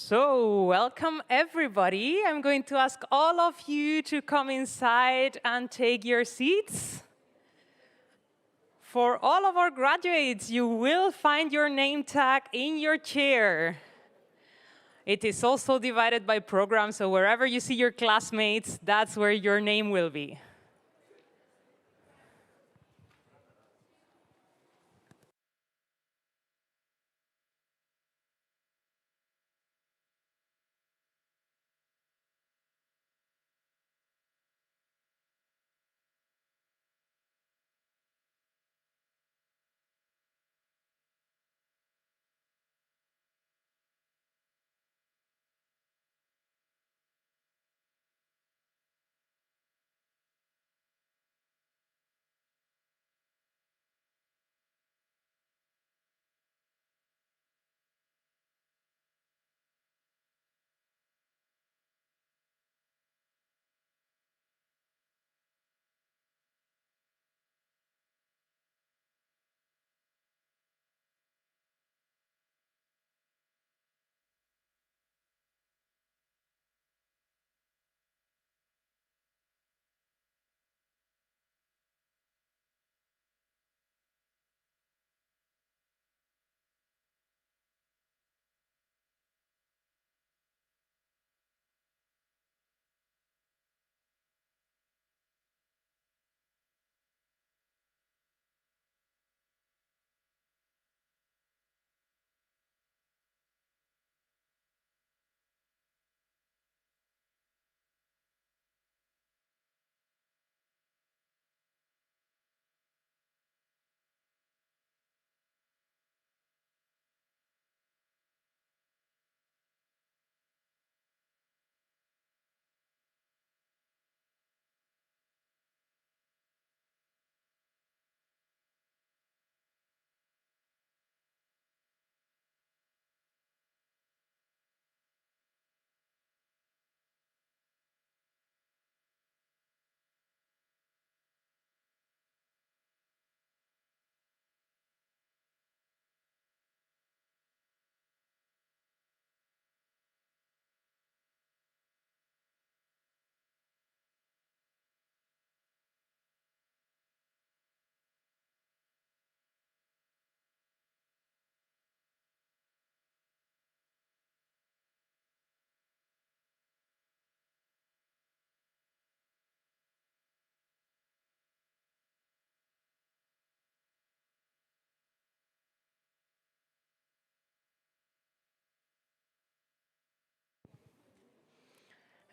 So, welcome everybody. I'm going to ask all of you to come inside and take your seats. For all of our graduates, you will find your name tag in your chair. It is also divided by program, so wherever you see your classmates, that's where your name will be.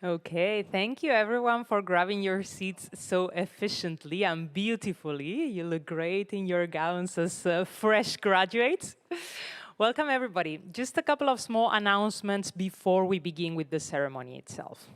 Okay, thank you everyone for grabbing your seats so efficiently and beautifully. You look great in your gowns as fresh graduates. Welcome everybody. Just a couple of small announcements before we begin with the ceremony itself.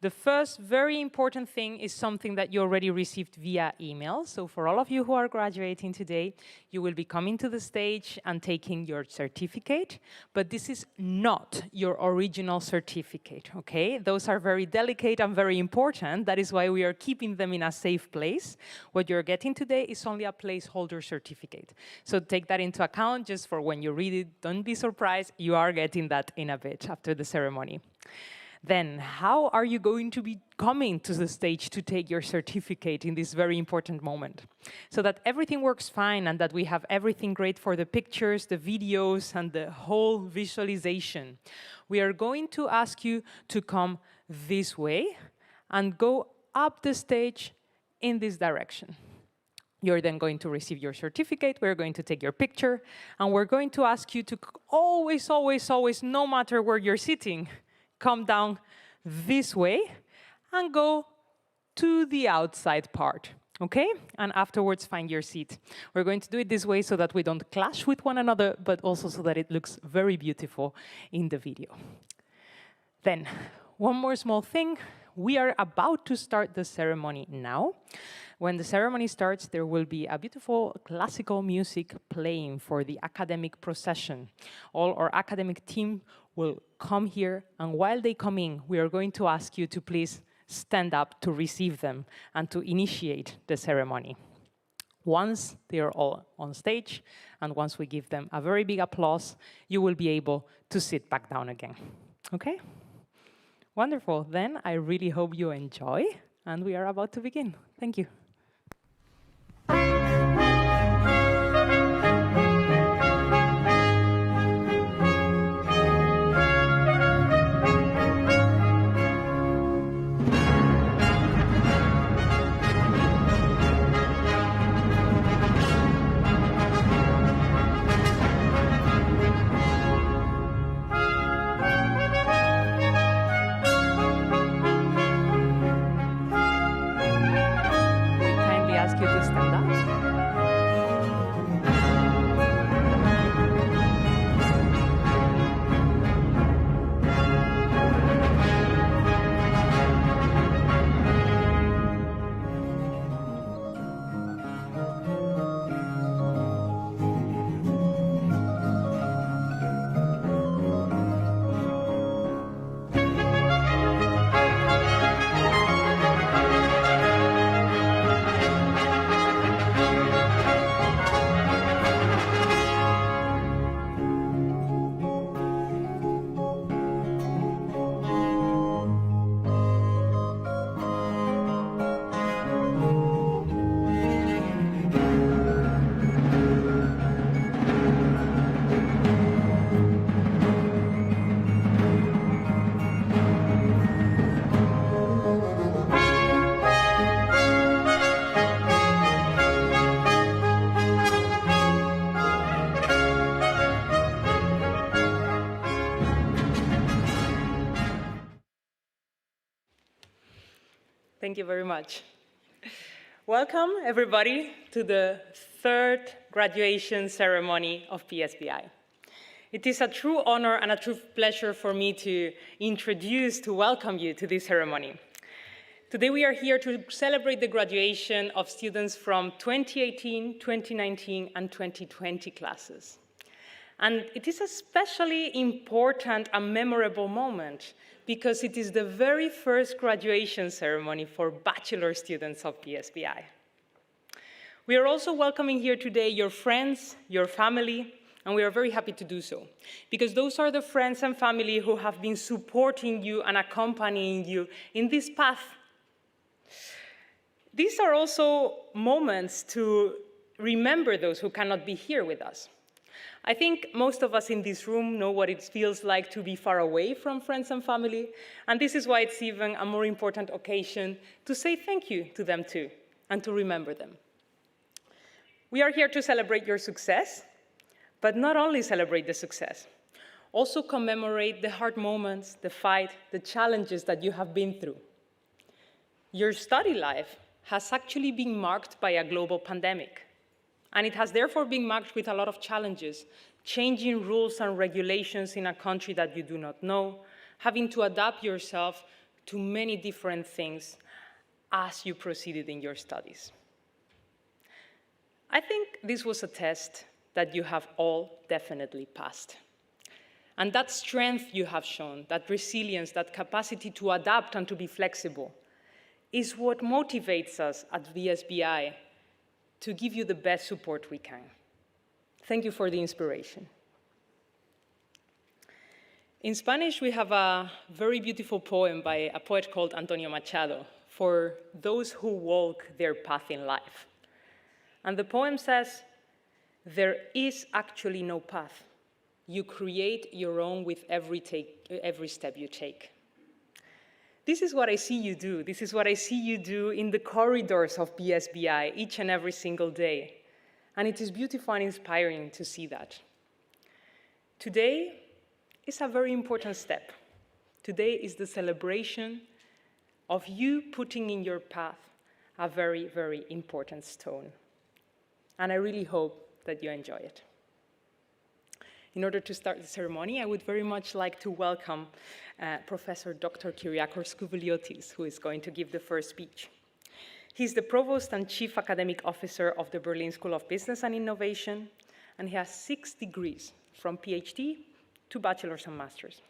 The first very important thing is something that you already received via email. So for all of you who are graduating today, you will be coming to the stage and taking your certificate, but this is not your original certificate, okay? Those are very delicate and very important. That is why we are keeping them in a safe place. What you're getting today is only a placeholder certificate. So take that into account just for when you read it. Don't be surprised, you are getting that in a bit after the ceremony. Then, how are you going to be coming to the stage to take your certificate in this very important moment? So that everything works fine and that we have everything great for the pictures, the videos, and the whole visualization. We are going to ask you to come this way and go up the stage in this direction. You're then going to receive your certificate, we're going to take your picture, and we're going to ask you to always, always, always, no matter where you're sitting, come down this way and go to the outside part. Okay? And afterwards, find your seat. We're going to do it this way so that we don't clash with one another, but also so that it looks very beautiful in the video. Then, one more small thing. We are about to start the ceremony now. When the ceremony starts, there will be a beautiful classical music playing for the academic procession. All our academic team will come here, and while they come in, we are going to ask you to please stand up to receive them and to initiate the ceremony. Once they are all on stage, and once we give them a very big applause, you will be able to sit back down again. Okay? Wonderful. Then I really hope you enjoy, and we are about to begin. Thank you. You to stand up. Thank you very much. Welcome, everybody, to the third graduation ceremony of BSBI. It is a true honor and a true pleasure for me to welcome you to this ceremony. Today we are here to celebrate the graduation of students from 2018, 2019, and 2020 classes. And it is a especially important and memorable moment because it is the very first graduation ceremony for bachelor students of BSBI. We are also welcoming here today your friends, your family, and we are very happy to do so, because those are the friends and family who have been supporting you and accompanying you in this path. These are also moments to remember those who cannot be here with us. I think most of us in this room know what it feels like to be far away from friends and family, and this is why it's even a more important occasion to say thank you to them too, and to remember them. We are here to celebrate your success, but not only celebrate the success, also commemorate the hard moments, the fight, the challenges that you have been through. Your study life has actually been marked by a global pandemic. And it has therefore been marked with a lot of challenges, changing rules and regulations in a country that you do not know, having to adapt yourself to many different things as you proceeded in your studies. I think this was a test that you have all definitely passed. And that strength you have shown, that resilience, that capacity to adapt and to be flexible, is what motivates us at BSBI to give you the best support we can. Thank you for the inspiration. In Spanish, we have a very beautiful poem by a poet called Antonio Machado, for those who walk their path in life. And the poem says, there is actually no path. You create your own with every step you take. This is what I see you do. This is what I see you do in the corridors of BSBI each and every single day. And it is beautiful and inspiring to see that. Today is a very important step. Today is the celebration of you putting in your path a very, very important stone. And I really hope that you enjoy it. In order to start the ceremony, I would very much like to welcome Professor Dr. Kyriakos Kouveliotis, who is going to give the first speech. He's the Provost and Chief Academic Officer of the Berlin School of Business and Innovation, and he has 6 degrees, from PhD to bachelor's and master's.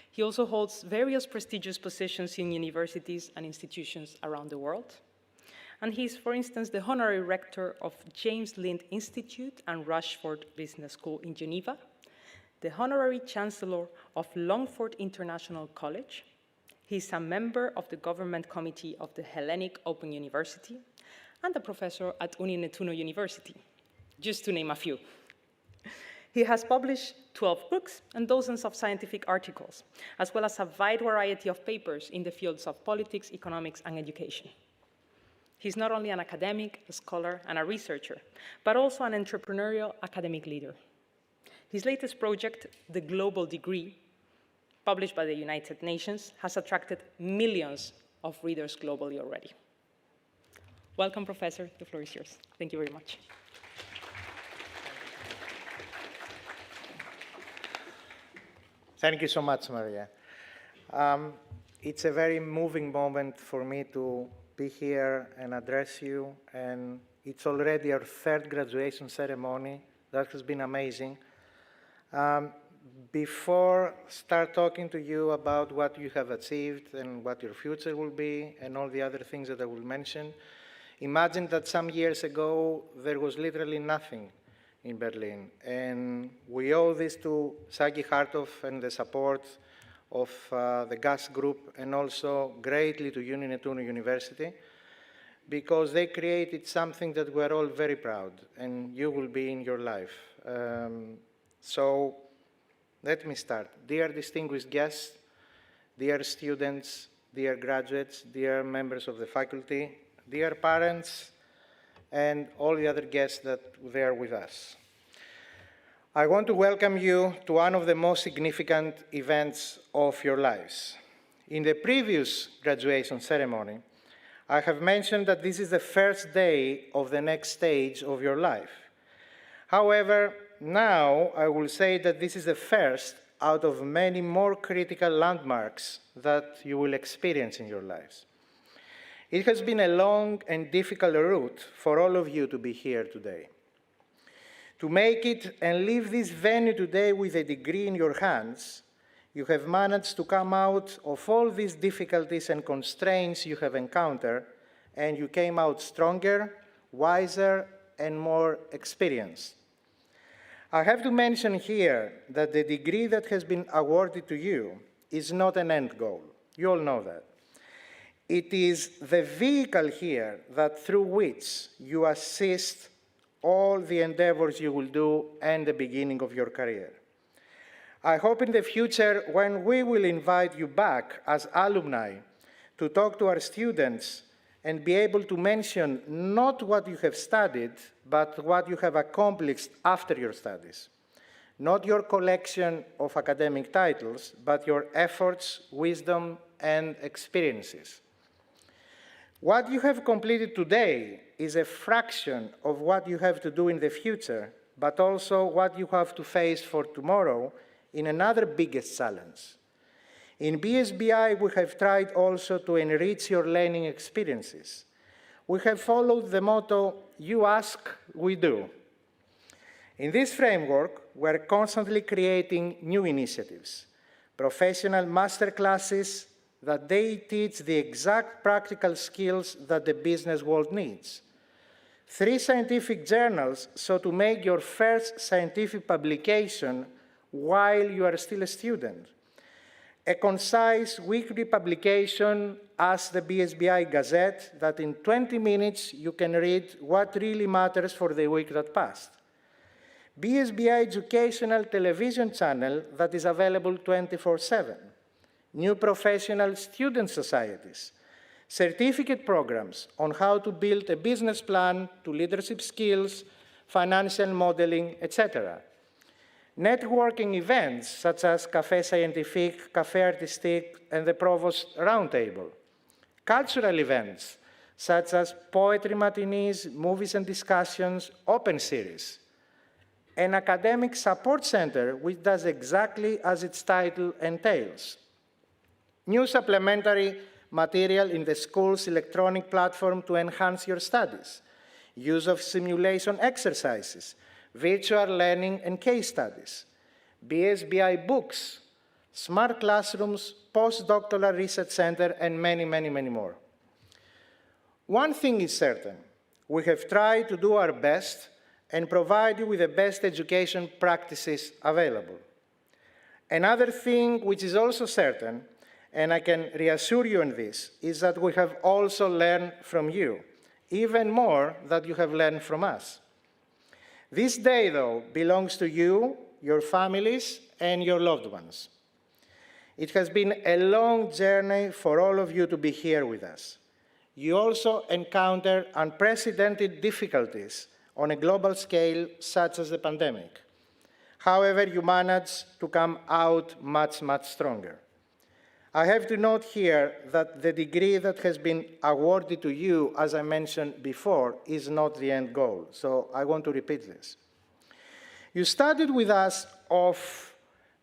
He also holds various prestigious positions in universities and institutions around the world. And he's, for instance, the honorary rector of James Lind Institute and Rushford Business School in Geneva, the honorary chancellor of Longford International College. He's a member of the government committee of the Hellenic Open University and a professor at Uninettuno University, just to name a few. He has published 12 books and dozens of scientific articles, as well as a wide variety of papers in the fields of politics, economics, and education. He's not only an academic, a scholar, and a researcher, but also an entrepreneurial academic leader. His latest project, The Global Degree, published by the United Nations, has attracted millions of readers globally already. Welcome, Professor. The floor is yours. Thank you very much. Thank you so much, Maria. It's a very moving moment for me to be here and address you, and it's already our 3rd graduation ceremony. That has been amazing. Before start talking to you about what you have achieved and what your future will be and all the other things that I will mention, imagine that some years ago there was literally nothing in Berlin, and we owe this to Sagi Hartov and the support of the GAS group, and also greatly to Uninettuno University, because they created something that we're all very proud, and you will be in your life. So let me start. Dear distinguished guests, dear students, dear graduates, dear members of the faculty, dear parents, and all the other guests that are there with us. I want to welcome you to one of the most significant events of your lives. In the previous graduation ceremony, I have mentioned that this is the first day of the next stage of your life. However, now I will say that this is the first out of many more critical landmarks that you will experience in your lives. It has been a long and difficult route for all of you to be here today. To make it and leave this venue today with a degree in your hands, you have managed to come out of all these difficulties and constraints you have encountered, and you came out stronger, wiser, and more experienced. I have to mention here that the degree that has been awarded to you is not an end goal. You all know that. It is the vehicle here that through which you assist all the endeavors you will do and the beginning of your career. I hope in the future, when we will invite you back as alumni to talk to our students and be able to mention not what you have studied, but what you have accomplished after your studies. Not your collection of academic titles, but your efforts, wisdom, and experiences. What you have completed today is a fraction of what you have to do in the future, but also what you have to face for tomorrow in another biggest challenge. In BSBI, we have tried also to enrich your learning experiences. We have followed the motto, you ask, we do. In this framework, we're constantly creating new initiatives, professional master classes that they teach the exact practical skills that the business world needs. 3 scientific journals, so to make your first scientific publication while you are still a student. A concise weekly publication as the BSBI Gazette that in 20 minutes you can read what really matters for the week that passed. BSBI educational television channel that is available 24/7. New professional student societies, certificate programs on how to build a business plan to leadership skills, financial modeling, etc. Networking events such as Café Scientifique, Café Artistique, and the Provost Roundtable. Cultural events such as poetry matinees, movies and discussions, open series. An academic support center which does exactly as its title entails. New supplementary material in the school's electronic platform to enhance your studies. Use of simulation exercises, virtual learning and case studies. BSBI books, smart classrooms, postdoctoral research center, and many, many, many more. One thing is certain, we have tried to do our best and provide you with the best education practices available. Another thing which is also certain, and I can reassure you on this, is that we have also learned from you, even more than you have learned from us. This day, though, belongs to you, your families, and your loved ones. It has been a long journey for all of you to be here with us. You also encounter unprecedented difficulties on a global scale, such as the pandemic. However, you managed to come out much, much stronger. I have to note here that the degree that has been awarded to you, as I mentioned before, is not the end goal. So I want to repeat this. You studied with us of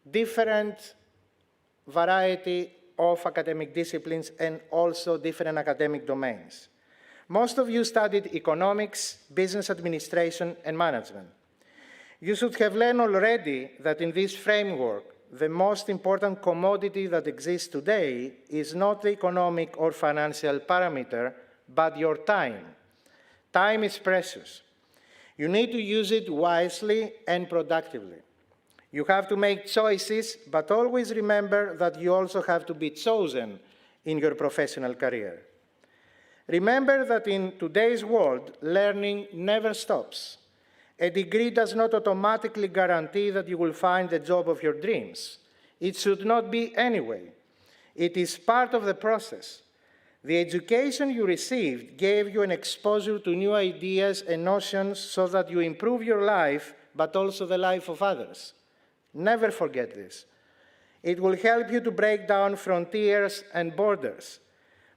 different variety of academic disciplines and also different academic domains. Most of you studied economics, business administration, and management. You should have learned already that in this framework, the most important commodity that exists today is not the economic or financial parameter, but your time. Time is precious. You need to use it wisely and productively. You have to make choices, but always remember that you also have to be chosen in your professional career. Remember that in today's world, learning never stops. A degree does not automatically guarantee that you will find the job of your dreams. It should not be anyway. It is part of the process. The education you received gave you an exposure to new ideas and notions so that you improve your life, but also the life of others. Never forget this. It will help you to break down frontiers and borders.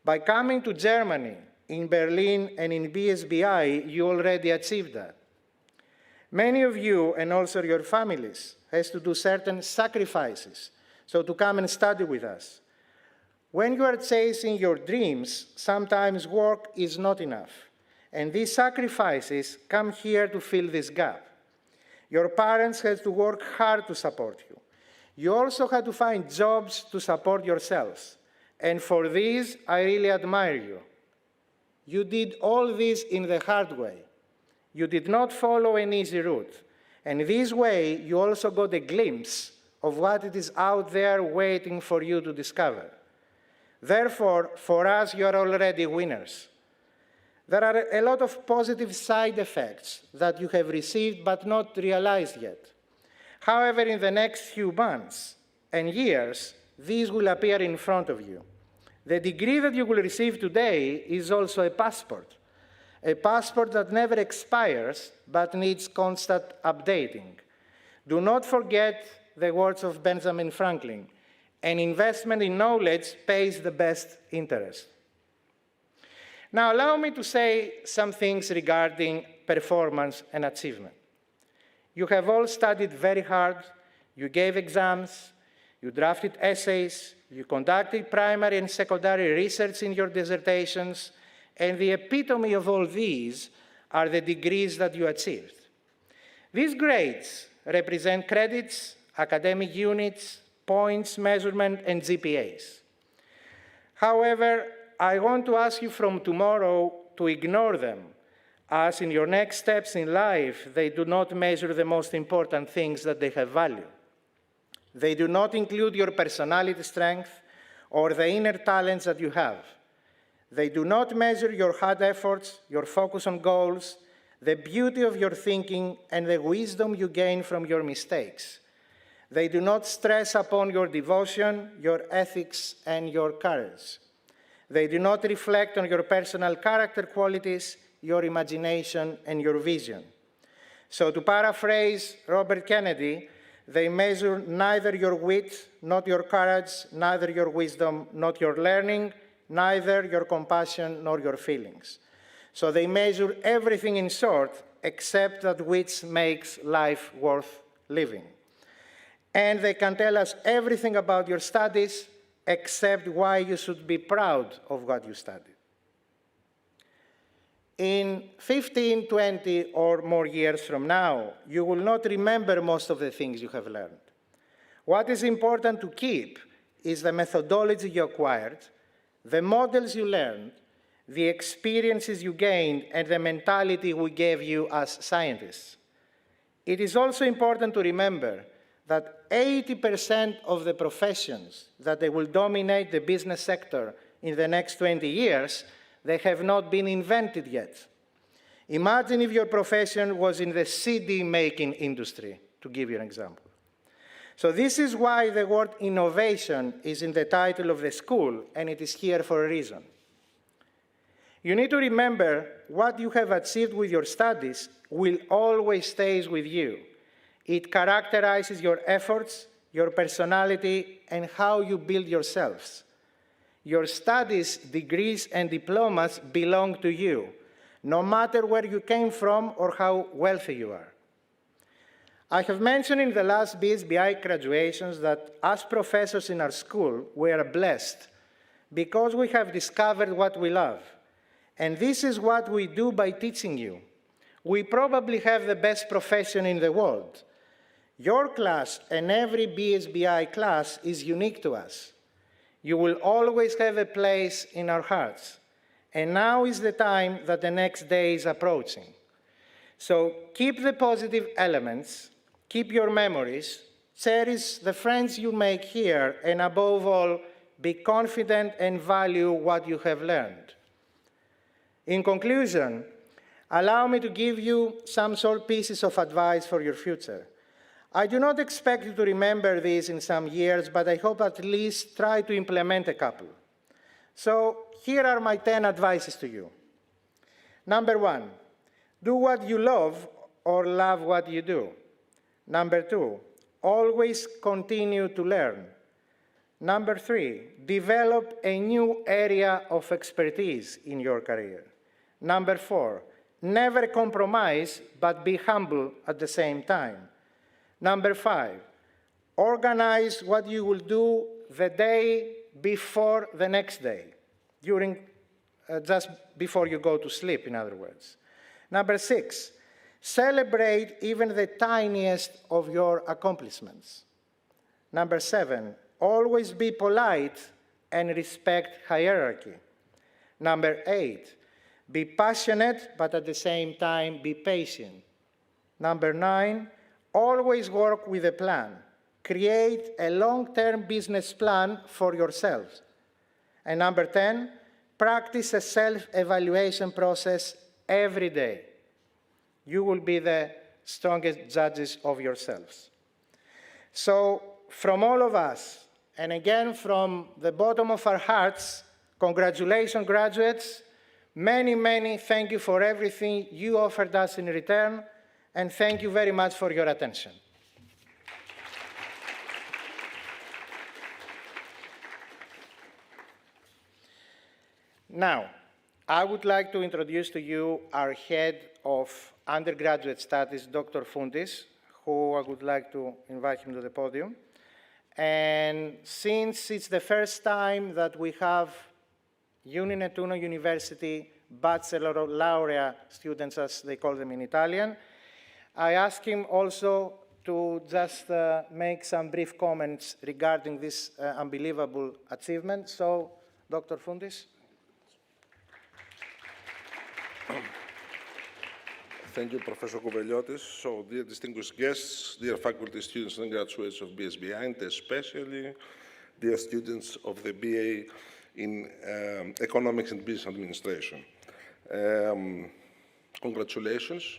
By coming to Germany, in Berlin, and in BSBI, you already achieved that. Many of you, and also your families, has to do certain sacrifices, so to come and study with us. When you are chasing your dreams, sometimes work is not enough, and these sacrifices come here to fill this gap. Your parents had to work hard to support you. You also had to find jobs to support yourselves, and for this, I really admire you. You did all this in the hard way. You did not follow an easy route. And this way, you also got a glimpse of what it is out there waiting for you to discover. Therefore, for us, you are already winners. There are a lot of positive side effects that you have received but not realized yet. However, in the next few months and years, these will appear in front of you. The degree that you will receive today is also a passport that never expires but needs constant updating. Do not forget the words of Benjamin Franklin: an investment in knowledge pays the best interest. Now, allow me to say some things regarding performance and achievement. You have all studied very hard, you gave exams, you drafted essays, you conducted primary and secondary research in your dissertations, and the epitome of all these are the degrees that you achieved. These grades represent credits, academic units, points measurement, and GPAs. However, I want to ask you from tomorrow to ignore them, as in your next steps in life, they do not measure the most important things that they have value. They do not include your personality strength or the inner talents that you have. They do not measure your hard efforts, your focus on goals, the beauty of your thinking, and the wisdom you gain from your mistakes. They do not stress upon your devotion, your ethics, and your courage. They do not reflect on your personal character qualities, your imagination, and your vision. So to paraphrase Robert Kennedy, they measure neither your wit, not your courage, neither your wisdom, not your learning, neither your compassion nor your feelings. So they measure everything in short except that which makes life worth living. And they can tell us everything about your studies except why you should be proud of what you studied. In 15, 20, or more years from now, you will not remember most of the things you have learned. What is important to keep is the methodology you acquired, the models you learned, the experiences you gained, and the mentality we gave you as scientists. It is also important to remember that 80% of the professions that they will dominate the business sector in the next 20 years, they have not been invented yet. Imagine if your profession was in the CD-making industry, to give you an example. So this is why the word innovation is in the title of the school, and it is here for a reason. You need to remember what you have achieved with your studies will always stay with you. It characterizes your efforts, your personality, and how you build yourselves. Your studies, degrees, and diplomas belong to you, no matter where you came from or how wealthy you are. I have mentioned in the last BSBI graduations that as professors in our school, we are blessed because we have discovered what we love. And this is what we do by teaching you. We probably have the best profession in the world. Your class and every BSBI class is unique to us. You will always have a place in our hearts. And now is the time that the next day is approaching. So keep the positive elements, keep your memories, cherish the friends you make here, and above all, be confident and value what you have learned. In conclusion, allow me to give you some short pieces of advice for your future. I do not expect you to remember these in some years, but I hope at least try to implement a couple. So here are my 10 advices to you. Number 1, do what you love or love what you do. Number 2, always continue to learn. Number 3, develop a new area of expertise in your career. Number 4, never compromise, but be humble at the same time. Number 5, organize what you will do the day before the next day, just before you go to sleep, in other words. Number 6, celebrate even the tiniest of your accomplishments. Number 7, always be polite and respect hierarchy. Number 8, be passionate, but at the same time, be patient. Number 9, always work with a plan. Create a long-term business plan for yourselves. And number 10, practice a self-evaluation process every day. You will be the strongest judges of yourselves. So from all of us, and again from the bottom of our hearts, congratulations, graduates. Many, many thank you for everything you offered us in return, and thank you very much for your attention. Now, I would like to introduce to you our head of undergraduate studies, Dr. Fountis, who I would like to invite him to the podium. And since it's the first time that we have Uninettuno University Bachelor Laureate students, as they call them in Italian, I asked him also to just make some brief comments regarding this unbelievable achievement. So, Dr. Fountis. Thank you, Professor Kouveliotis. So, dear distinguished guests, dear faculty, students, and graduates of BSBI, and especially dear students of the BA in Economics and Business Administration. Congratulations.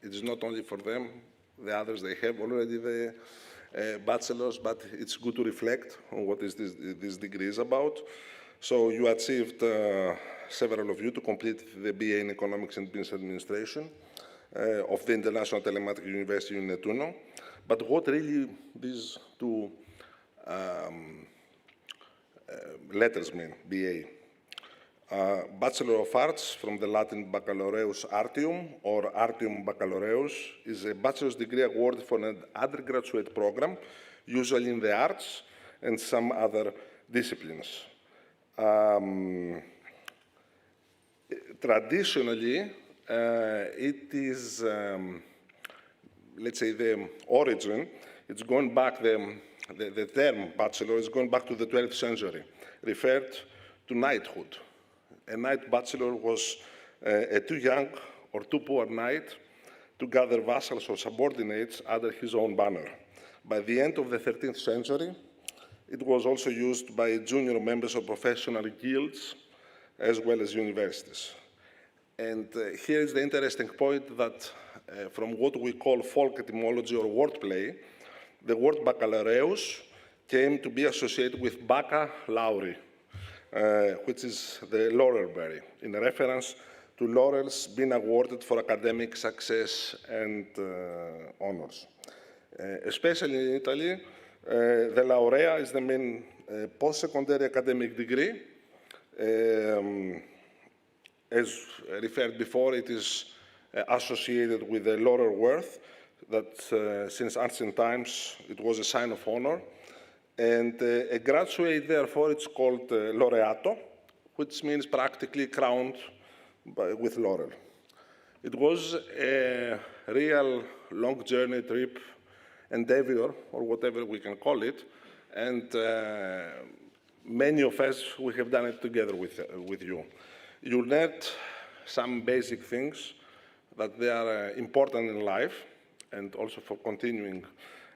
It is not only for them, the others, they have already the bachelor's, but it's good to reflect on what is this degree is about. So you achieved, several of you, to complete the BA in Economics and Business Administration of the International Telematic University Uninettuno. But what really these two letters mean, BA? Bachelor of Arts from the Latin Baccalaureus Artium or Artium Baccalaureus is a bachelor's degree awarded for an undergraduate program, usually in the arts and some other disciplines. Traditionally, it is, let's say, the origin, it's going back, the term bachelor is going back to the 12th century, referred to knighthood. A knight bachelor was a too young or too poor knight to gather vassals or subordinates under his own banner. By the end of the 13th century, it was also used by junior members of professional guilds as well as universities. And here is the interesting point that from what we call folk etymology or wordplay, the word baccalaureus came to be associated with bacca lauri, which is the laurel berry, in reference to laurels being awarded for academic success and honors. Especially in Italy, the laurea is the main post-secondary academic degree. As referred before, it is associated with the laurel wreath that since ancient times it was a sign of honor. And a graduate, therefore, it's called laureato, which means practically crowned with laurel. It was a real long journey trip endeavor, or whatever we can call it, and many of us, we have done it together with you. You learned some basic things that they are important in life, and also for continuing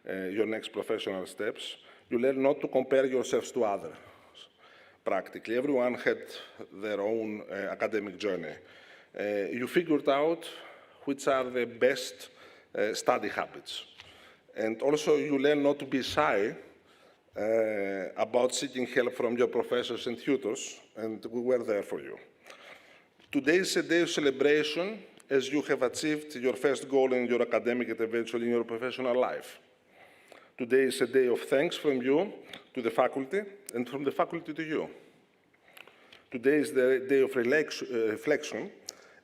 your next professional steps. You learn not to compare yourselves to others. Practically, everyone had their own academic journey. You figured out which are the best study habits. And also, you learn not to be shy about seeking help from your professors and tutors, and we were there for you. Today is a day of celebration as you have achieved your first goal in your academic and eventually in your professional life. Today is a day of thanks from you to the faculty and from the faculty to you. Today is the day of reflection,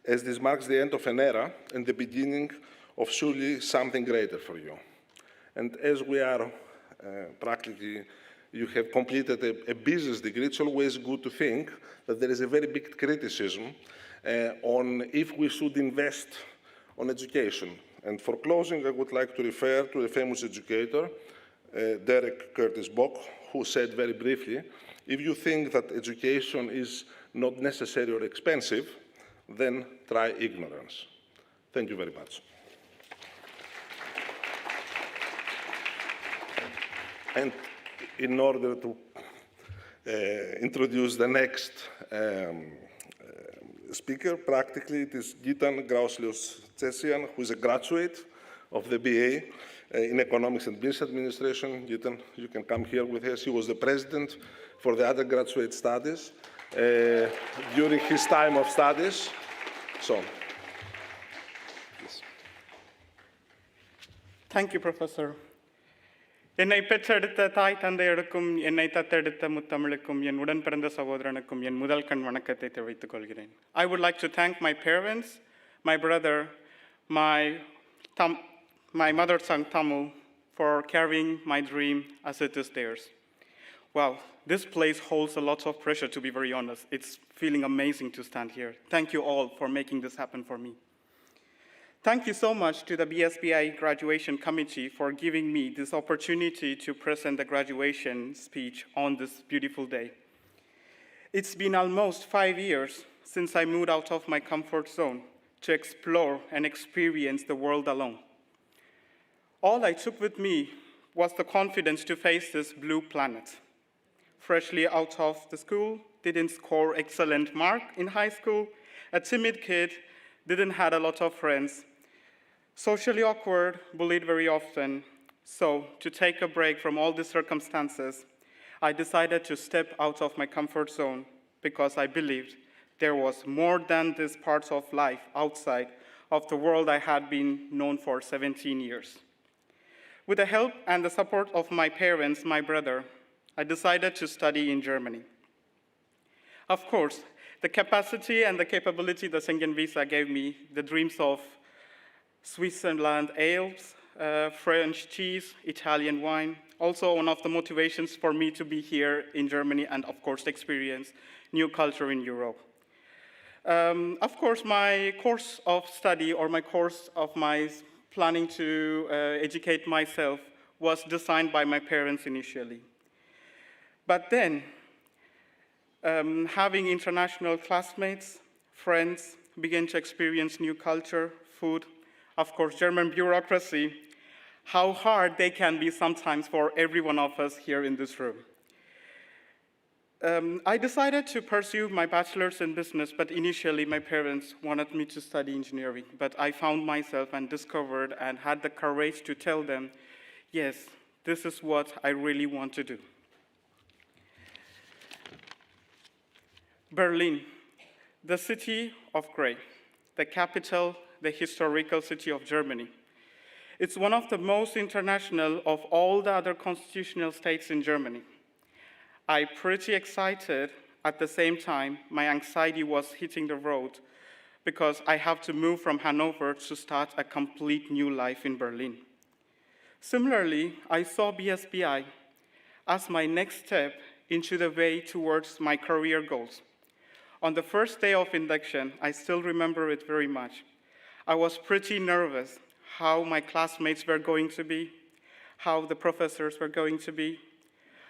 as this marks the end of an era and the beginning of surely something greater for you. And as we are practically, you have completed a business degree, it's always good to think that there is a very big criticism on if we should invest on education. And for closing, I would like to refer to the famous educator, Derek Curtis Bock, who said very briefly, if you think that education is not necessary or expensive, then try ignorance. Thank you very much. And in order to introduce the next speaker, practically it is Geetan Graslausius Chezhian, who is a graduate of the BA in Economics and Business Administration. Geetan, you can come here with us. He was the president for the undergraduate studies during his time of studies. So, please. Thank you, Professor. என்னை பெற்றெடுத்த தாய் தந்தையருக்கும் என்னை தத்தெடுத்த முத்தமிழுக்கும் என் உடன் பிறந்த சகோதரனுக்கும் என் முதல் கண் வணக்கத்தை தெரிவித்துக் கொள்கிறேன். I would like to thank my parents, my brother, my mother tongue Tamil for carrying my dream as it is theirs. Wow, this place holds a lot of pressure, to be very honest. It's feeling amazing to stand here. Thank you all for making this happen for me. Thank you so much to the BSBI Graduation Committee for giving me this opportunity to present the graduation speech on this beautiful day. It's been almost 5 years since I moved out of my comfort zone to explore and experience the world alone. All I took with me was the confidence to face this blue planet. Freshly out of the school, didn't score excellent mark in high school, a timid kid, didn't had a lot of friends, socially awkward, bullied very often. So to take a break from all these circumstances, I decided to step out of my comfort zone because I believed there was more than these parts of life outside of the world I had been known for 17 years. With the help and the support of my parents, my brother, I decided to study in Germany. Of course, The capacity and the capability the Schengen visa gave me, the dreams of Switzerland ales, French cheese, Italian wine, also one of the motivations for me to be here in Germany and of course experience new culture in Europe. Of course, my course of study or my course of my planning to educate myself was designed by my parents initially. But then, having international classmates, friends, began to experience new culture, food, of course, German bureaucracy, how hard they can be sometimes for every one of us here in this room. I decided to pursue my bachelor's in business, but initially my parents wanted me to study engineering. But I found myself and discovered and had the courage to tell them, yes, this is what I really want to do. Berlin, the city of gray, the capital, the historical city of Germany. It's one of the most international of all the other constitutional states in Germany. I'm pretty excited. At the same time, my anxiety was hitting the road because I have to move from Hanover to start a complete new life in Berlin. Similarly, I saw BSBI as my next step into the way towards my career goals. On the first day of induction, I still remember it very much. I was pretty nervous how my classmates were going to be, how the professors were going to be,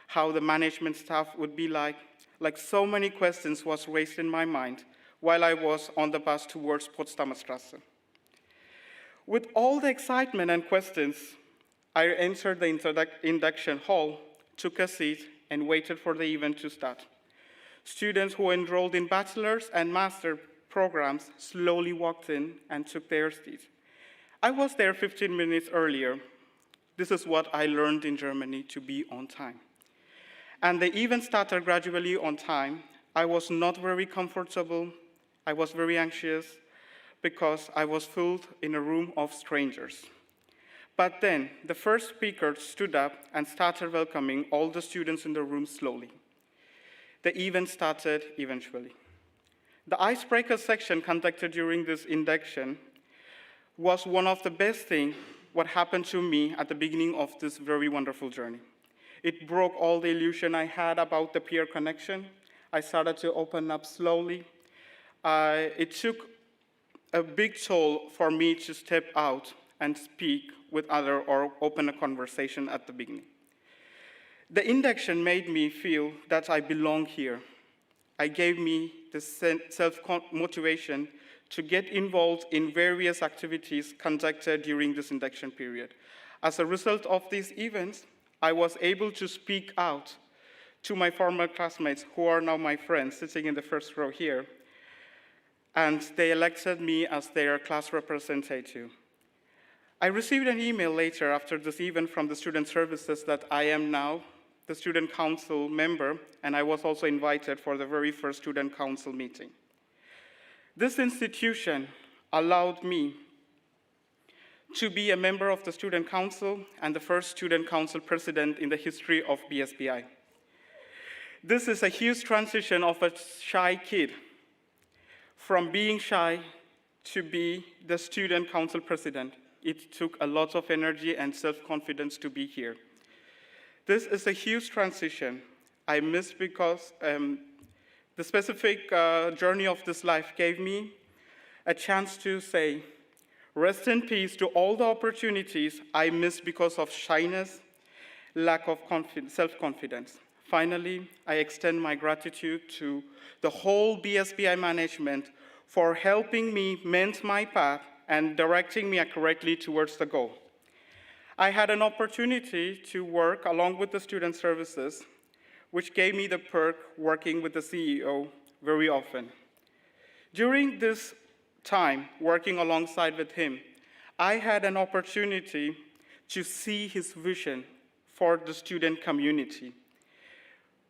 how the management staff would be like so many questions was raised in my mind while I was on the bus towards Potsdamer Straße. With all the excitement and questions, I entered the induction hall, took a seat, and waited for the event to start. Students who enrolled in bachelor's and master programs slowly walked in and took their seats. I was there 15 minutes earlier. This is what I learned in Germany, to be on time. And the event started gradually on time. I was not very comfortable. I was very anxious because I was filled in a room of strangers. But then the first speaker stood up and started welcoming all the students in the room slowly. The event started eventually. The icebreaker section conducted during this induction was one of the best things what happened to me at the beginning of this very wonderful journey. It broke all the illusion I had about the peer connection. I started to open up slowly. It took a big toll for me to step out and speak with others or open a conversation at the beginning. The induction made me feel that I belong here. It gave me the self-motivation to get involved in various activities conducted during this induction period. As a result of these events, I was able to speak out to my former classmates, who are now my friends, sitting in the first row here, and they elected me as their class representative. I received an email later after this event from the student services that I am now the student council member, and I was also invited for the very first student council meeting. This institution allowed me to be a member of the student council and the first student council president in the history of BSBI. This is a huge transition of a shy kid from being shy to be the student council president. It took a lot of energy and self-confidence to be here. This is a huge transition. I miss because the specific journey of this life gave me a chance to say, rest in peace to all the opportunities I missed because of shyness, lack of self-confidence. Finally, I extend my gratitude to the whole BSBI management for helping me mend my path and directing me accurately towards the goal. I had an opportunity to work along with the student services, which gave me the perk working with the CEO very often. During this time, working alongside with him, I had an opportunity to see his vision for the student community.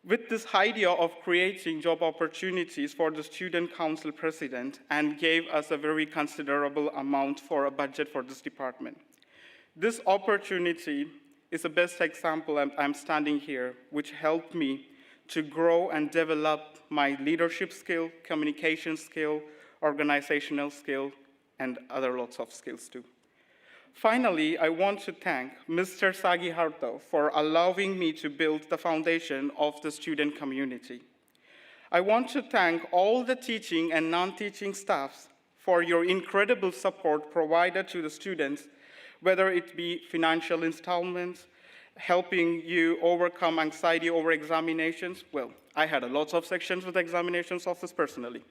With this idea of creating job opportunities for the student council president, and gave us a very considerable amount for a budget for this department. This opportunity is the best example I'm standing here, which helped me to grow and develop my leadership skill, communication skill, organizational skill, and other lots of skills too. Finally, I want to thank Mr. Sagi Hartov for allowing me to build the foundation of the student community. I want to thank all the teaching and non-teaching staffs for your incredible support provided to the students, whether it be financial installments, helping you overcome anxiety over examinations. Well, I had a lot of sections with examinations office personally.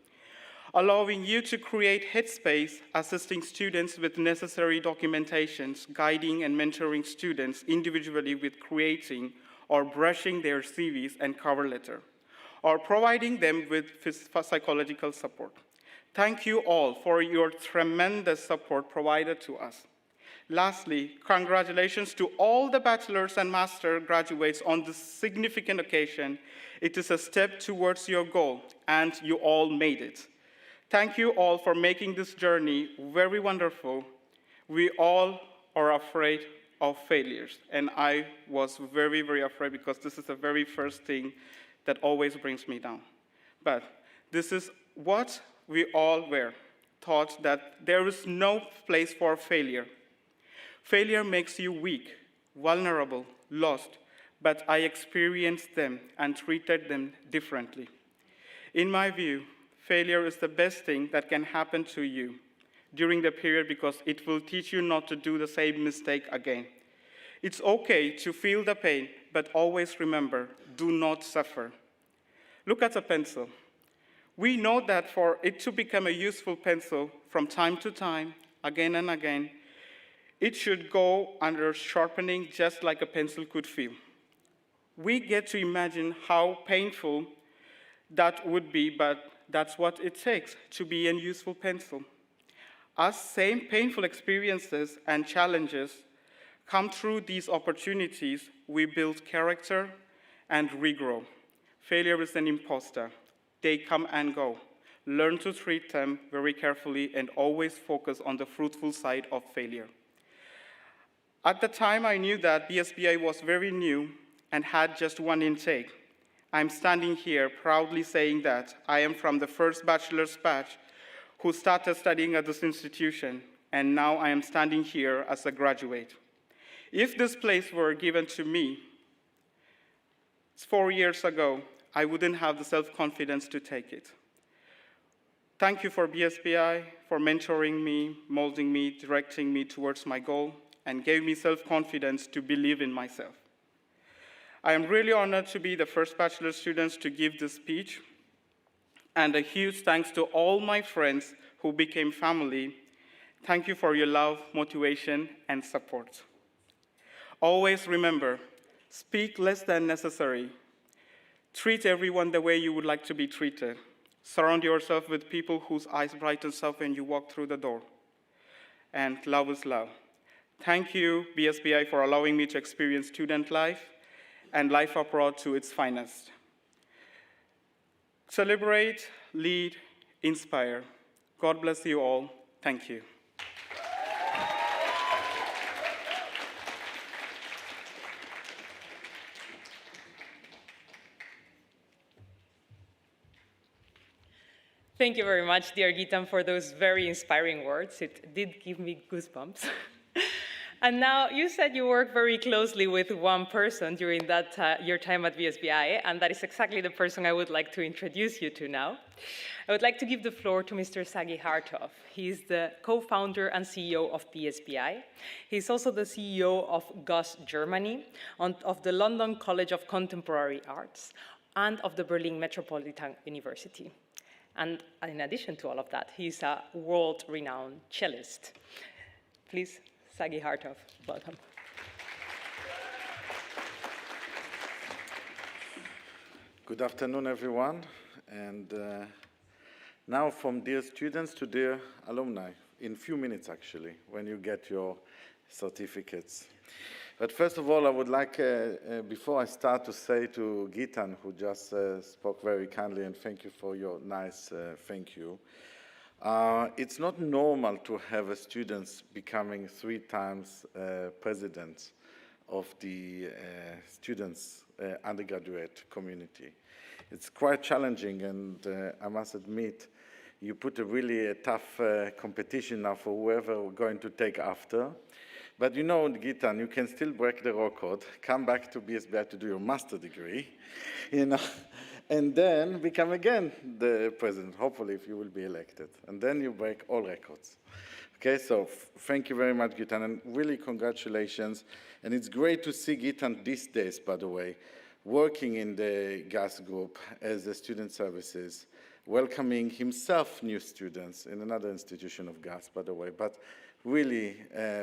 Allowing you to create headspace, assisting students with necessary documentations, guiding and mentoring students individually with creating or brushing their CVs and cover letter, or providing them with psychological support. Thank you all for your tremendous support provided to us. Lastly, congratulations to all the bachelor's and master graduates on this significant occasion. It is a step towards your goal, and you all made it. Thank you all for making this journey very wonderful. We all are afraid of failures, and I was very, very afraid because this is the very first thing that always brings me down. But this is what we all were taught, that there is no place for failure. Failure makes you weak, vulnerable, lost, but I experienced them and treated them differently. In my view, failure is the best thing that can happen to you during the period because it will teach you not to do the same mistake again. It's okay to feel the pain, but always remember, do not suffer. Look at a pencil. We know that for it to become a useful pencil from time to time, again and again, it should go under sharpening just like a pencil could feel. We get to imagine how painful that would be, but that's what it takes to be a useful pencil. As same painful experiences and challenges come through these opportunities, we build character and regrow. Failure is an imposter. They come and go. Learn to treat them very carefully and always focus on the fruitful side of failure. At the time, I knew that BSBI was very new and had just one intake. I'm standing here proudly saying that I am from the first bachelor's batch who started studying at this institution, and now I am standing here as a graduate. If this place were given to me 4 years ago, I wouldn't have the self-confidence to take it. Thank you for BSBI, for mentoring me, molding me, directing me towards my goal, and gave me self-confidence to believe in myself. I am really honored to be the first bachelor students to give this speech, and a huge thanks to all my friends who became family. Thank you for your love, motivation, and support. Always remember, speak less than necessary. Treat everyone the way you would like to be treated. Surround yourself with people whose eyes brighten up when you walk through the door. And love is love. Thank you, BSBI, for allowing me to experience student life and life abroad to its finest. Celebrate, lead, inspire. God bless you all. Thank you. Thank you very much, dear Geetan, for those very inspiring words. It did give me goosebumps. And now, you said you worked very closely with one person during that your time at BSBI, and that is exactly the person I would like to introduce you to now. I would like to give the floor to Mr. Sagi Hartov. He is the co-founder and CEO of BSBI. He's also the CEO of GOS Germany, of the London College of Contemporary Arts, and of the Berlin Metropolitan University. And in addition to all of that, he's a world-renowned cellist. Please, Sagi Hartov, welcome. Good afternoon, everyone. And now from dear students to dear alumni, in a few minutes, actually, when you get your certificates. But first of all, I would like, before I start, to say to Geetan, who just spoke very kindly, and thank you for your nice thank you. It's not normal to have students becoming 3 times president of the students undergraduate community. It's quite challenging, and I must admit, you put a tough competition now for whoever we're going to take after. But you know, Geetan, you can still break the record, come back to BSBI to do your master degree, you know, and then become again the president, hopefully, if you will be elected. And then you break all records. Okay, so thank you very much, Geetan, and really congratulations. And it's great to see Geetan these days, by the way, working in the GAS group as the student services, welcoming himself new students in another institution of GAS, by the way, but really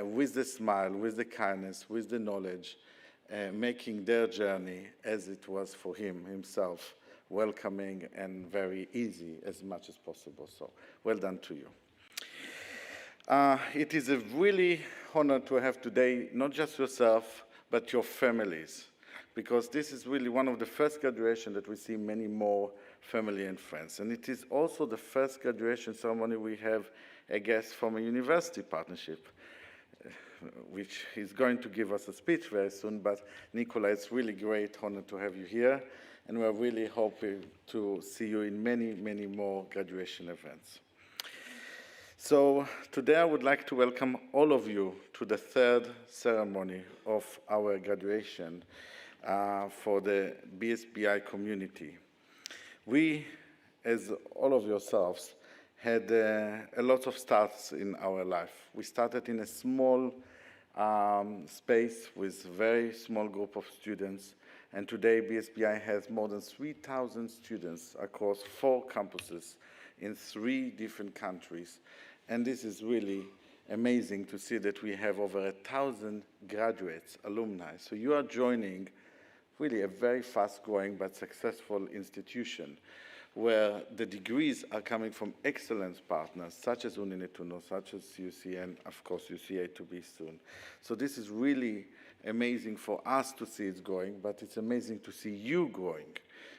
with the smile, with the kindness, with the knowledge, making their journey as it was for himself, welcoming and very easy as much as possible. So well done to you. It is a really honor to have today not just yourself, but your families, because this is really one of the first graduation that we see many more family and friends. And it is also the first graduation ceremony we have a guest from a university partnership, which is going to give us a speech very soon. But Nicola, it's really great honor to have you here. And we're really hoping to see you in many, many more graduation events. So today I would like to welcome all of you to the third ceremony of our graduation for the BSBI community. We, as all of yourselves, had a lot of starts in our life. We started in a small space with a very small group of students, and today BSBI has more than 3,000 students across 4 campuses in 3 different countries. And this is really amazing to see that we have over 1,000 graduates, alumni. So you are joining really a very fast-growing but successful institution where the degrees are coming from excellent partners, such as Uninettuno, such as UC, and of course UCA to be soon. So this is really amazing for us to see it growing, but it's amazing to see you growing,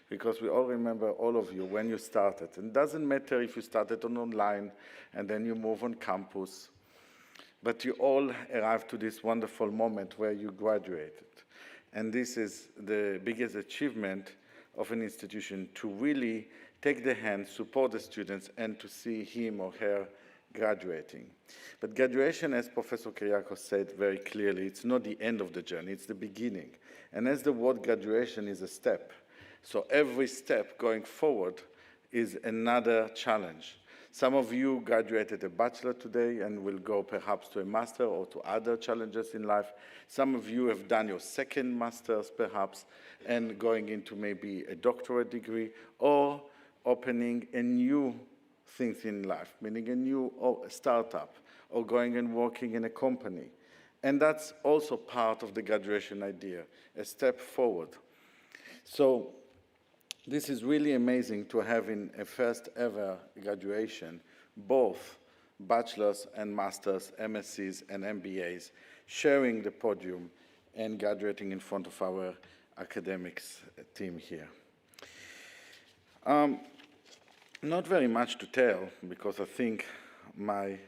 because we all remember all of you when you started. And it doesn't matter if you started on online and then you move on campus, but you all arrived to this wonderful moment where you graduated. And this is the biggest achievement of an institution, to really take the hand, support the students, and to see him or her graduating. But graduation, as Professor Kyriakos said very clearly, it's not the end of the journey, it's the beginning. And as the word graduation is a step, so every step going forward is another challenge. Some of you graduated a bachelor today and will go perhaps to a master or to other challenges in life. Some of you have done your second master's perhaps and going into maybe a doctorate degree, or opening a new things in life, meaning a new startup, or going and working in a company. And that's also part of the graduation idea, a step forward. So this is really amazing to have in a first ever graduation, both bachelors and masters, MScs and MBAs, sharing the podium and graduating in front of our academics team here. Not very much to tell, because I think my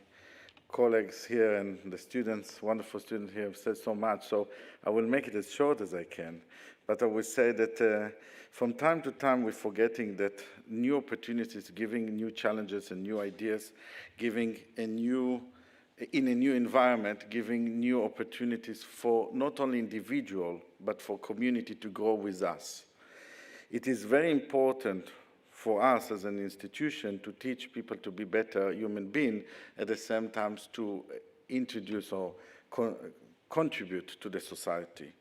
colleagues here and the students, wonderful students here, have said so much, so I will make it as short as I can. But I will say that from time to time we're forgetting that new opportunities, giving new challenges and new ideas, giving in a new environment, giving new opportunities for not only individual, but for community to grow with us. It is very important for us as an institution to teach people to be better human beings, at the same time to introduce or contribute to the society.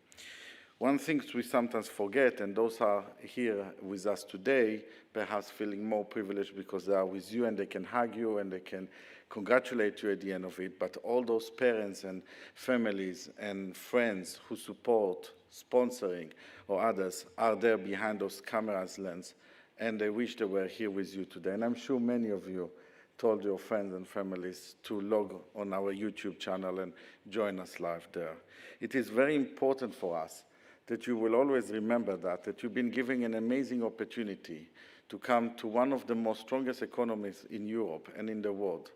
One thing we sometimes forget, and those are here with us today, perhaps feeling more privileged because they are with you and they can hug you and they can congratulate you at the end of it, but all those parents and families and friends who support, sponsoring, or others are there behind those cameras lens, and they wish they were here with you today. And I'm sure many of you told your friends and families to log on our YouTube channel and join us live there. It is very important for us that you will always remember that you've been given an amazing opportunity to come to one of the most strongest economies in Europe and in the world,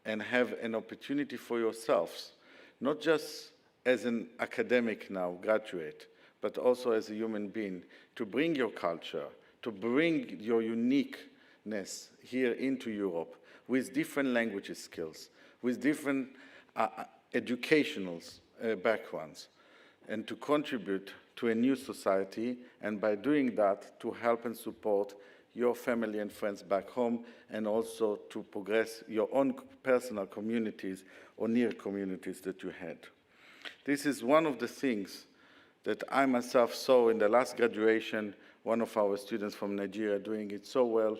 and have an opportunity for yourselves, not just as an academic now, graduate, but also as a human being, to bring your culture, to bring your uniqueness here into Europe with different language skills, with different educational backgrounds, and to contribute to a new society, and by doing that, to help and support your family and friends back home, and also to progress your own personal communities or near communities that you had. This is one of the things that I myself saw in the last graduation, one of our students from Nigeria doing it so well,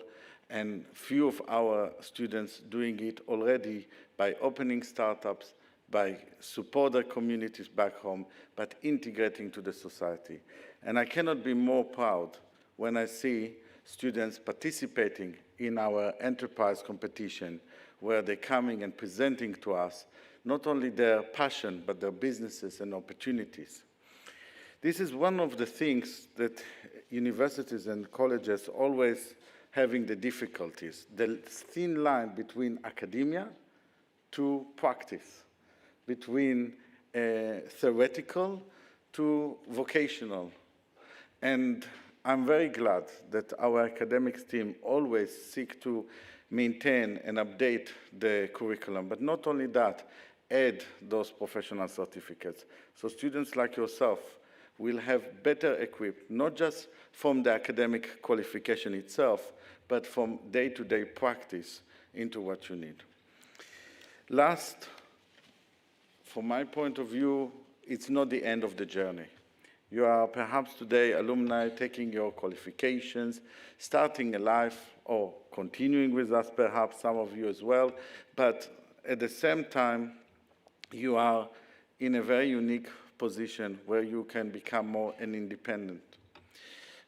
and few of our students doing it already by opening startups, by support their communities back home, but integrating to the society. And I cannot be more proud when I see students participating in our enterprise competition, where they're coming and presenting to us not only their passion, but their businesses and opportunities. This is one of the things that universities and colleges always having the difficulties, the thin line between academia to practice, between theoretical to vocational. And I'm very glad that our academics team always seek to maintain and update the curriculum, but not only that, add those professional certificates. So students like yourself will have better equipped, not just from the academic qualification itself, but from day-to-day practice into what you need. Last, from my point of view, it's not the end of the journey. You are perhaps today alumni taking your qualifications, starting a life, or continuing with us, perhaps some of you as well, but at the same time, you are in a very unique position where you can become more an independent.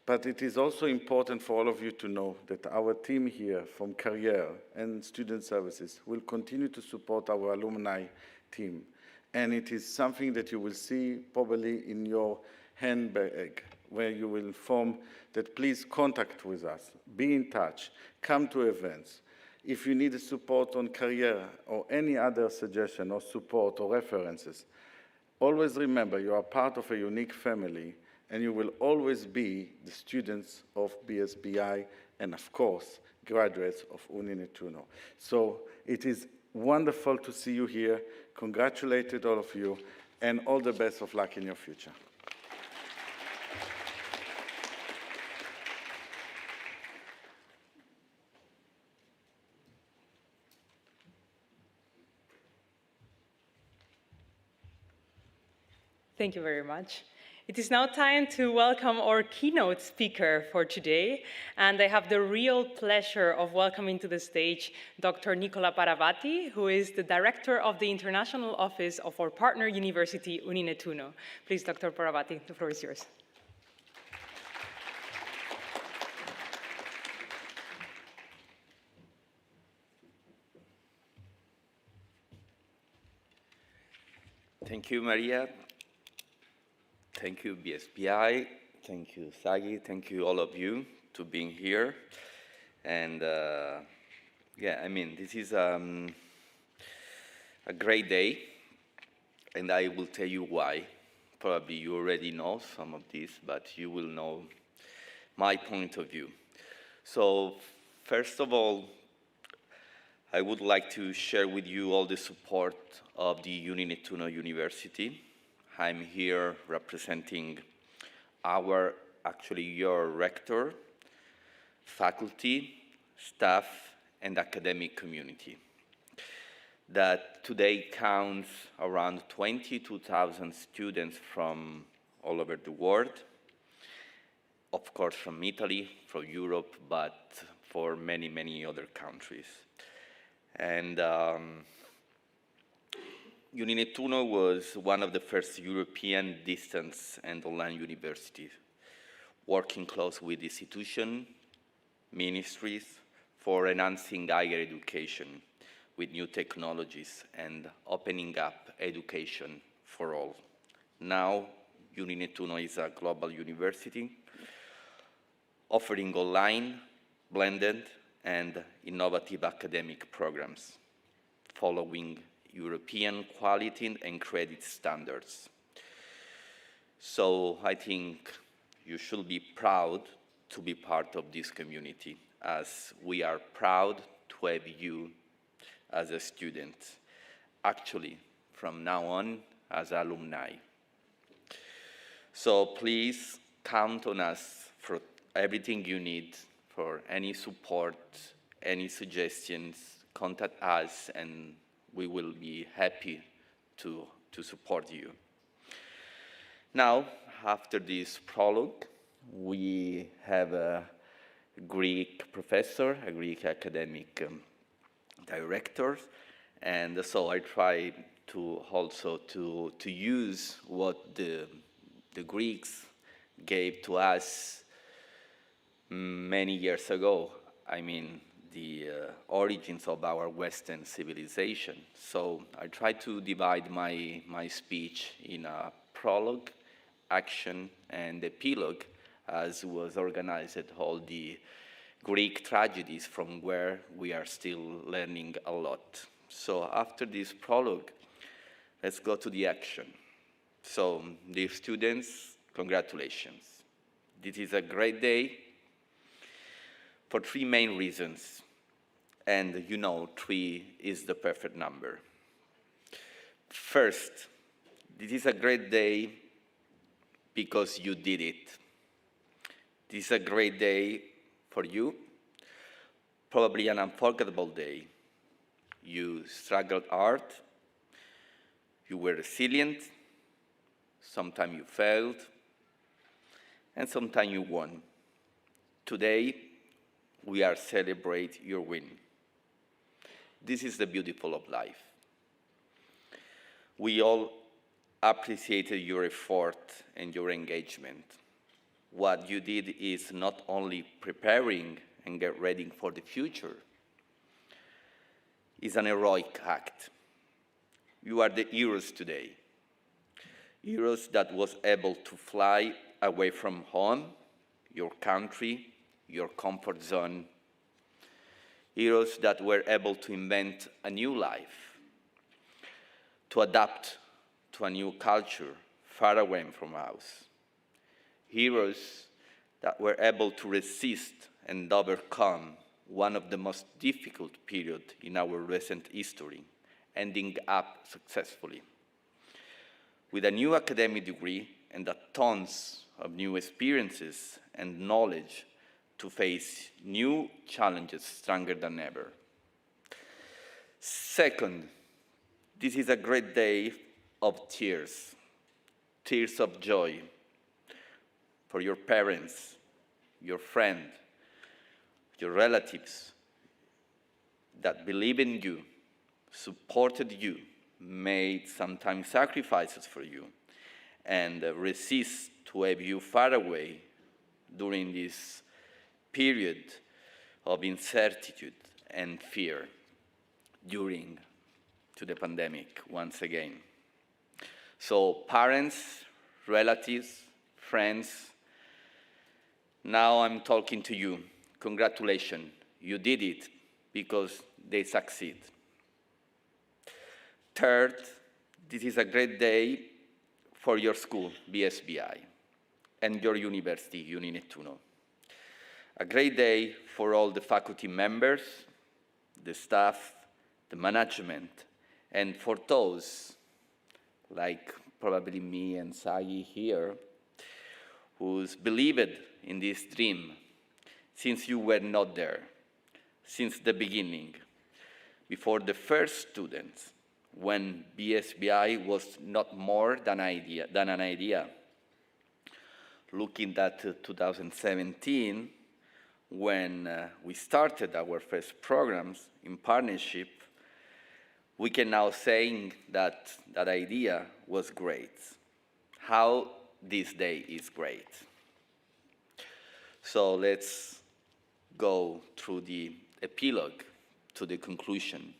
But it is also important for all of you to know that our team here from Career and Student Services will continue to support our alumni team. And it is something that you will see probably in your handbag, where you will inform that please contact with us, be in touch, come to events. If you need support on career or any other suggestion or support or references, always remember you are part of a unique family, and you will always be the students of BSBI and, of course, graduates of Uninettuno. So it is wonderful to see you here. Congratulated all of you, and all the best of luck in your future. Thank you very much. It is now time to welcome our keynote speaker for today, and I have the real pleasure of welcoming to the stage Dr. Nicola Paravati, who is the director of the international office of our partner university, Uninettuno. Please, Dr. Paravati, the floor is yours. Thank you, Maria. Thank you, BSBI. Thank you, Sagi. Thank you, all of you, to being here. And yeah, I mean, this is a great day, and I will tell you why. Probably you already know some of this, but you will know my point of view. So, first of all, I would like to share with you all the support of the Uninettuno University. I'm here representing your rector, faculty, staff, and academic community that today counts around 22,000 students from all over the world, of course from Italy, from Europe, but for many, many other countries. And Uninettuno was one of the first European distance and online universities, working close with institutions, ministries, for enhancing higher education with new technologies and opening up education for all. Now, Uninettuno is a global university offering online, blended, and innovative academic programs, following European quality and credit standards. So I think you should be proud to be part of this community, as we are proud to have you as a student, actually, from now on, as alumni. So please count on us for everything you need, for any support, any suggestions, contact us, and we will be happy to support you. Now, after this prologue, we have a Greek professor, a Greek academic director, and so I try to also to use what the Greeks gave to us many years ago. I mean, the origins of our Western civilization. So I try to divide my speech in a prologue, action, and epilogue, as was organized all the Greek tragedies from where we are still learning a lot. So after this prologue, let's go to the action. So, dear students, congratulations. This is a great day for three main reasons. And you know, 3 is the perfect number. First, this is a great day because you did it. This is a great day for you, probably an unforgettable day. You struggled hard, you were resilient, sometimes you failed, and sometimes you won. Today, we are celebrating your win. This is the beautiful of life. We all appreciated your effort and your engagement. What you did is not only preparing and get ready for the future, it's an heroic act. You are the heroes today. Heroes that was able to fly away from home, your country, your comfort zone. Heroes that were able to invent a new life, to adapt to a new culture far away from us. Heroes that were able to resist and overcome one of the most difficult periods in our recent history, ending up successfully. With a new academic degree and tons of new experiences and knowledge to face new challenges stronger than ever. Second, this is a great day of tears, tears of joy for your parents, your friends, your relatives that believe in you, supported you, made sometimes sacrifices for you, and resist to have you far away during this period of incertitude and fear during to the pandemic once again. So parents, relatives, friends, now I'm talking to you. Congratulations, you did it because they succeed. Third, this is a great day for your school, BSBI, and your university, Uninettuno. A great day for all the faculty members, the staff, the management, and for those, like probably me and Sagi here, who's believed in this dream since you were not there, since the beginning, before the first students, when BSBI was not more than an idea. Looking at 2017, when we started our first programs in partnership, we can now say that that idea was great. How this day is great. So let's go through the epilogue to the conclusion.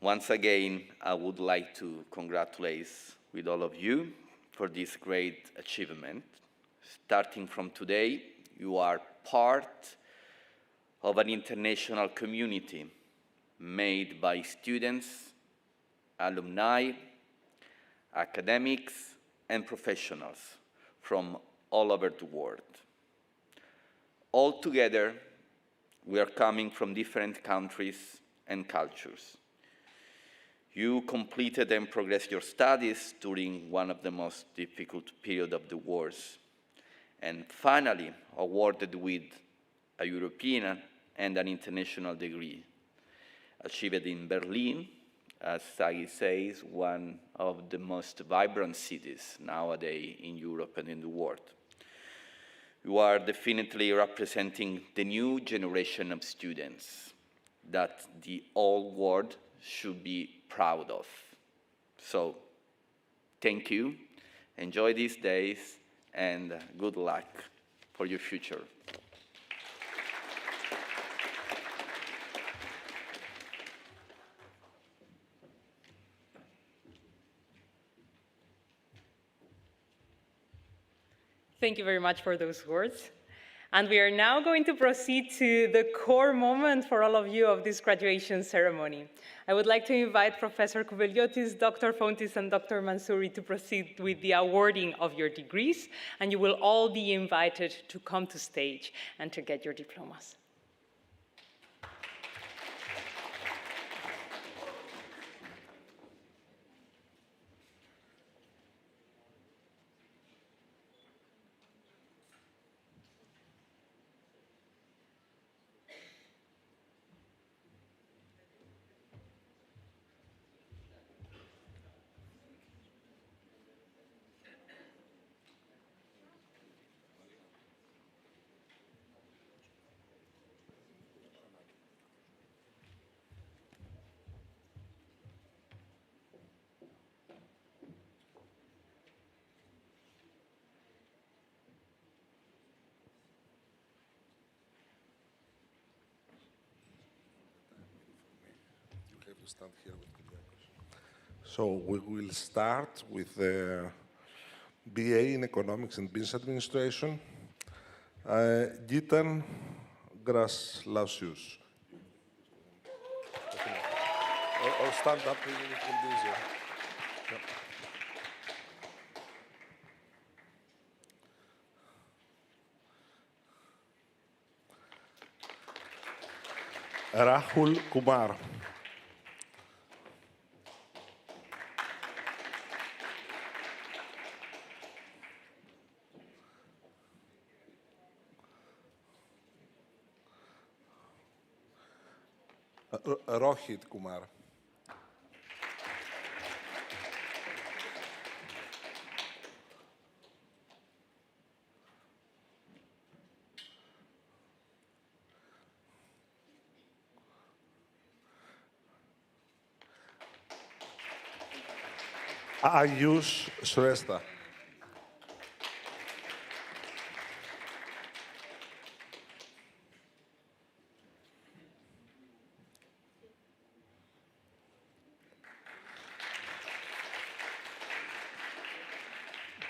Once again, I would like to congratulate with all of you for this great achievement. Starting from today, you are part of an international community made by students, alumni, academics, and professionals from all over the world. All together, we are coming from different countries and cultures. You completed and progressed your studies during one of the most difficult periods of the wars, and finally awarded with a European and an international degree, achieved in Berlin, as Sagi says, one of the most vibrant cities nowadays in Europe and in the world. You are definitely representing the new generation of students that the whole world should be proud of. So, thank you, enjoy these days, and good luck for your future. Thank you very much for those words. And we are now going to proceed to the core moment for all of you of this graduation ceremony. I would like to invite Professor Kouveliotis, Dr. Fountis, and Dr. Mansouri to proceed with the awarding of your degrees, and you will all be invited to come to stage and to get your diplomas. Stand here with Kyriakos. So we will start with the BA in Economics and Business Administration, Geetan Graslausius. Or stand up, it will be easier. Yep. Rahul Kumar. Rohit Kumar. Ayush Shrestha.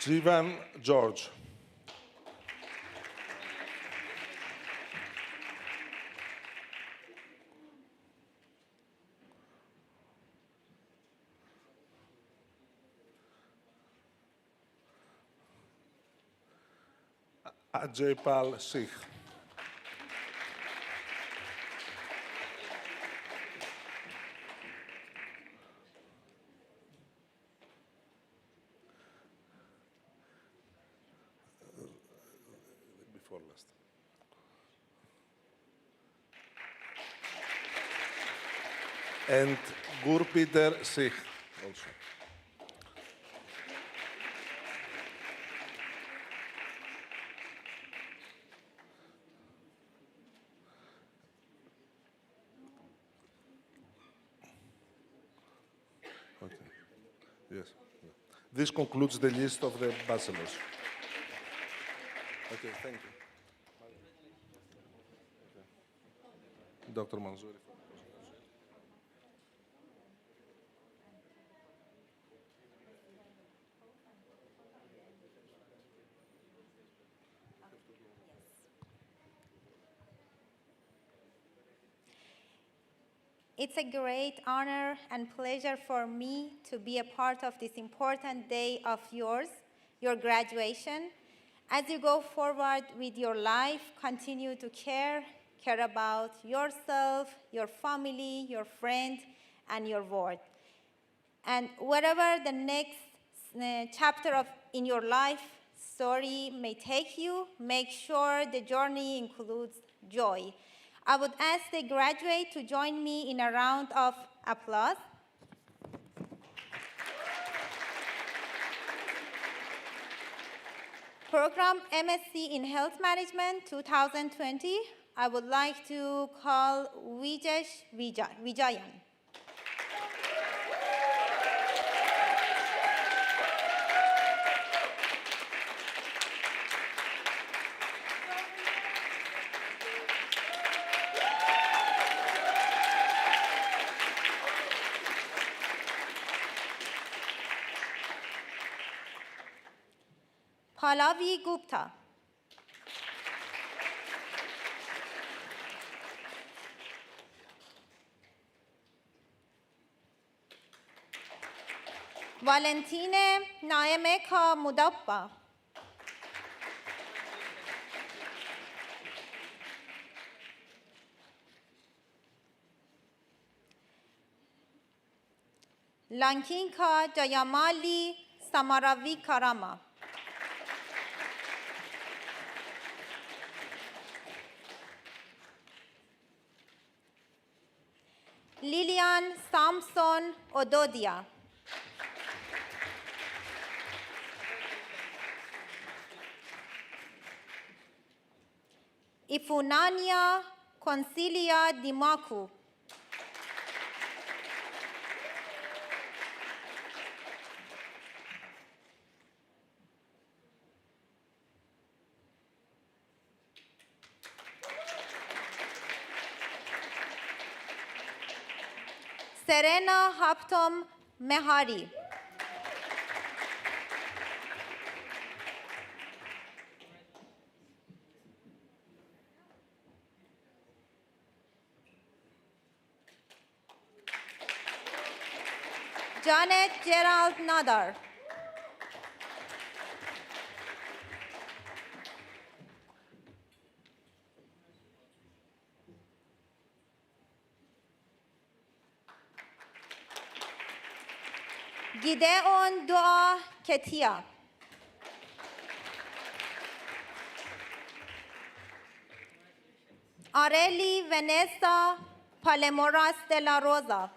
Jivan George. Ajaypal Sikh. Before last. And Gurpeter Sikh also. Okay. Yes. This concludes the list of the bachelors. Okay, thank you. Okay. Dr. Mansouri. It's a great honor and pleasure for me to be a part of this important day of yours your graduation. As you go forward with your life, continue to care about yourself, your family, your friend, and your world. And wherever the next chapter in your life story may take you, make sure the journey includes joy. I would ask the graduate to join me in a round of applause. Program MSc in Health Management 2020, I would like to call Vijayan. Pallavi Gupta. Valentine Naemeka Mudappa. Lankinka Jayamali Samaravi Karama. Lilian Samson Ododia. Ifunania Concilia Dimaku. Serena Haptom Mehari. Janet Gerald Nadar. Gideon Dua Ketia. Areli Vanessa Palemoras de la Rosa.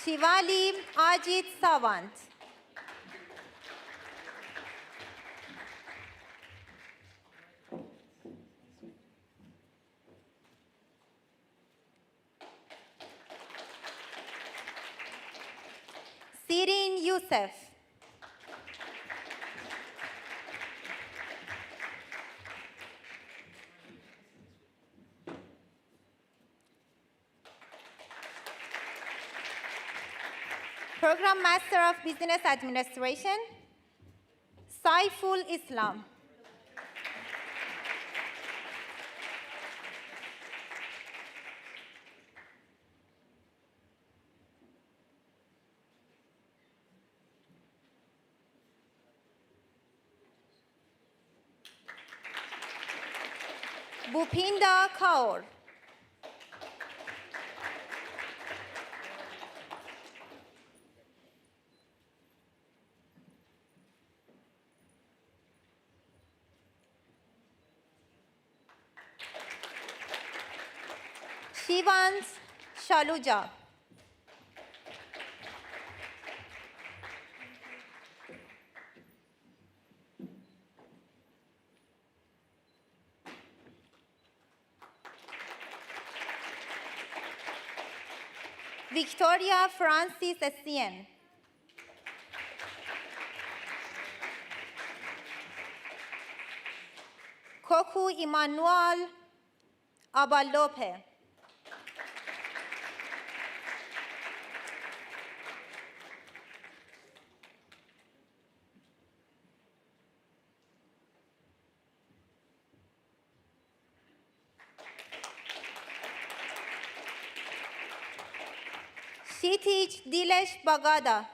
Shivali Ajit Savant. Sirin Youssef. Program Master of Business Administration, Saiful Islam. Bhupinda Kaur. Shivans Shaluja. Victoria Francis Essien. Koku Emmanuel Abalope. Kshitij Dilesh Bagada.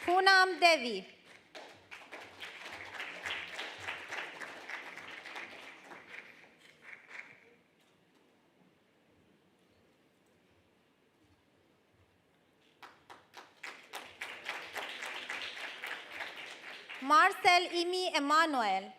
Poonam Devi. Marcel Imi Emmanuel.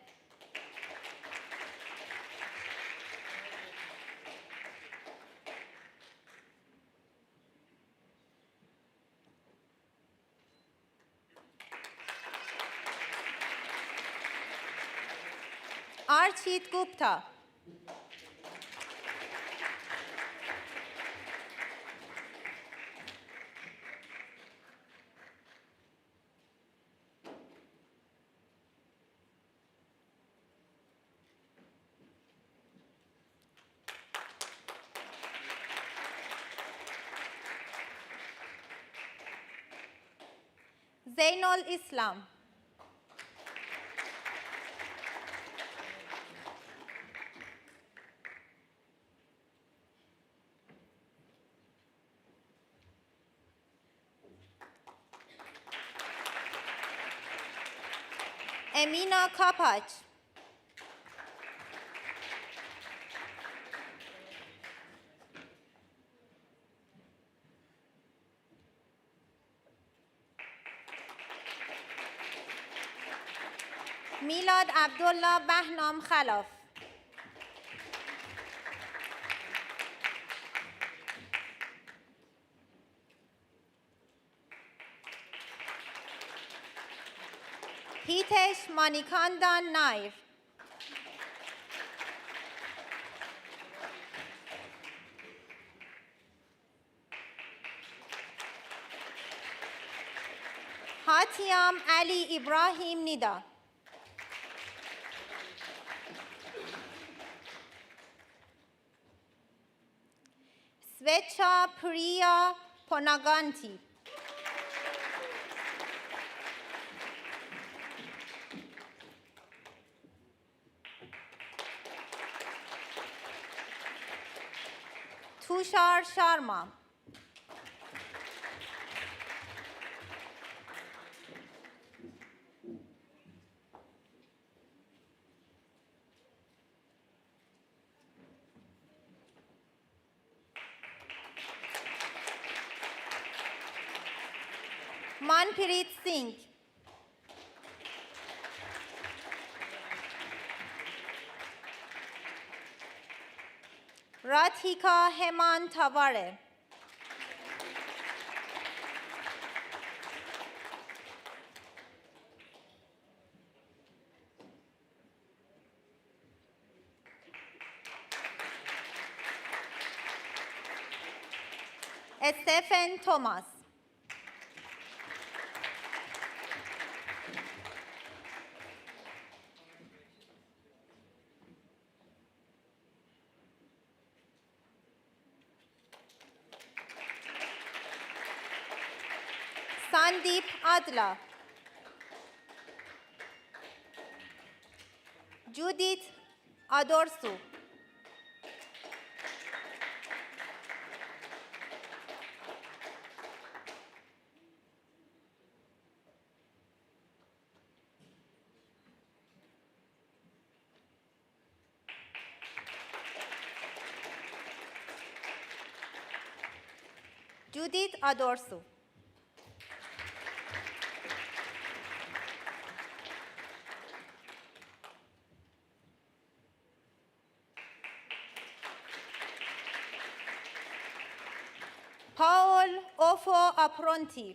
Archit Gupta. Zainul Islam. Emina Kapach. Milad Abdullah Bahnam Khalaf. Hitesh Manikandan Nair. Hatiam Ali Ibrahim Nida. Svecha Priya Ponaganti. Tushar Sharma. Manpreet Singh. Rathika Heman Tavare. Stephen Thomas. Sandeep Adla. Judith Adorsu. Judith Adorsu. Paul Ofo Apronti.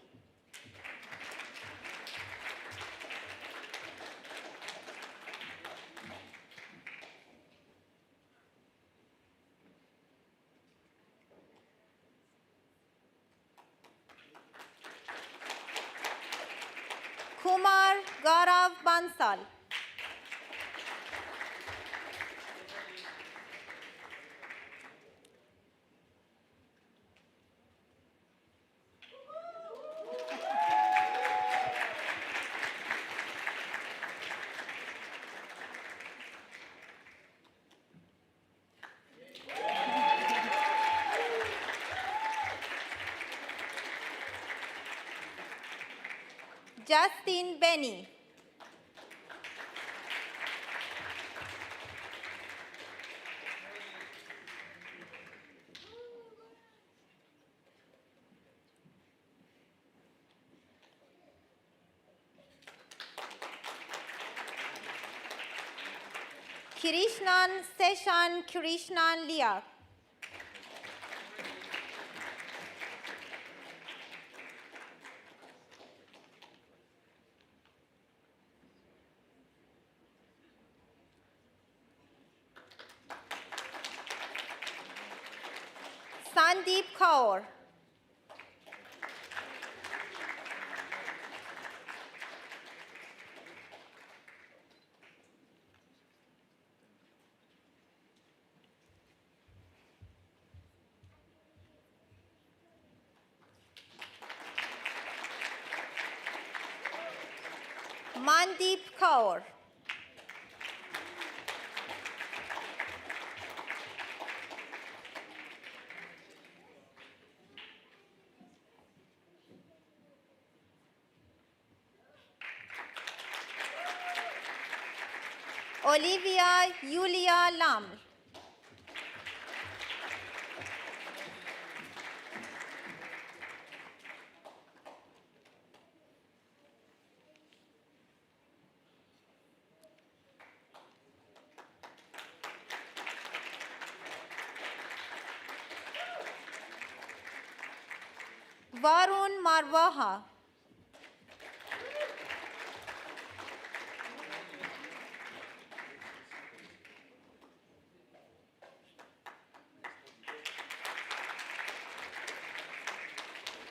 Kumar Gaurav Bansal. Justin Benny. Krishnan Seshan Krishnan Liak. Sandeep Kaur. Mandeep Kaur. Olivia Yulia Lam. Varun Marwaha.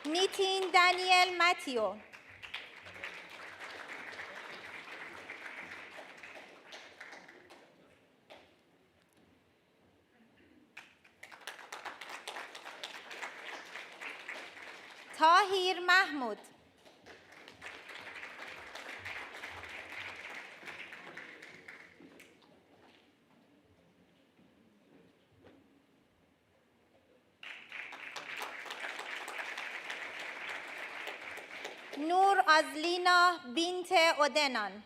Nitin Daniel Matthew. Tahir Mahmoud. Nur Azlina Binte Odenan.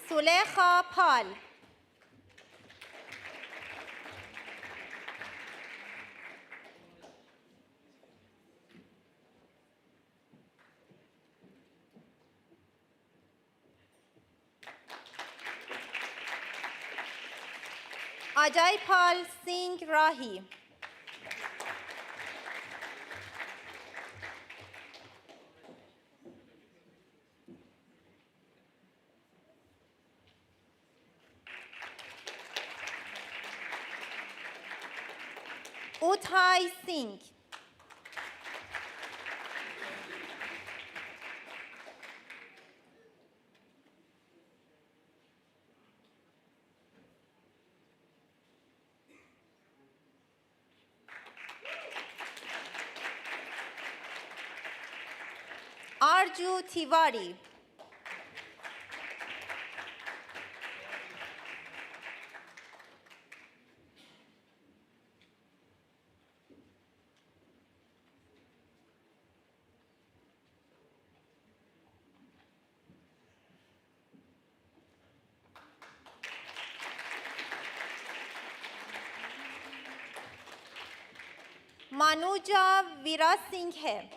Sulekha Pal. Ajay Pal Singh Rahi. Uthai Singh. Arju Tiwari. Manuja Virasinghe.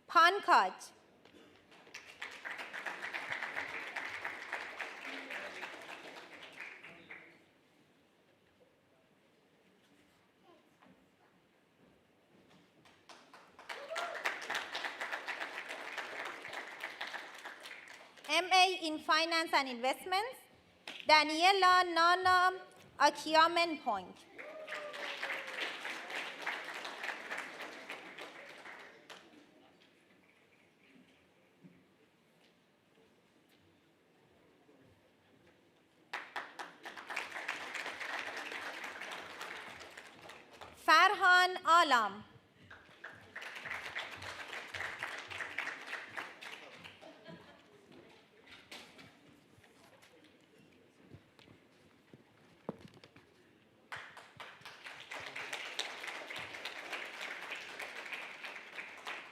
Pankaj. MA in Finance and Investments, Daniela Nana Akiamen Point. Khan Alam.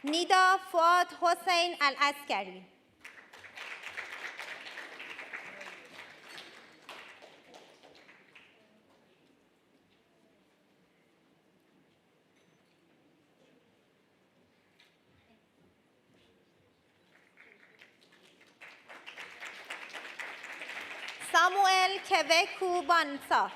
Nida Fuad Hossein Al-Askari. Samuel Keveku Bansa.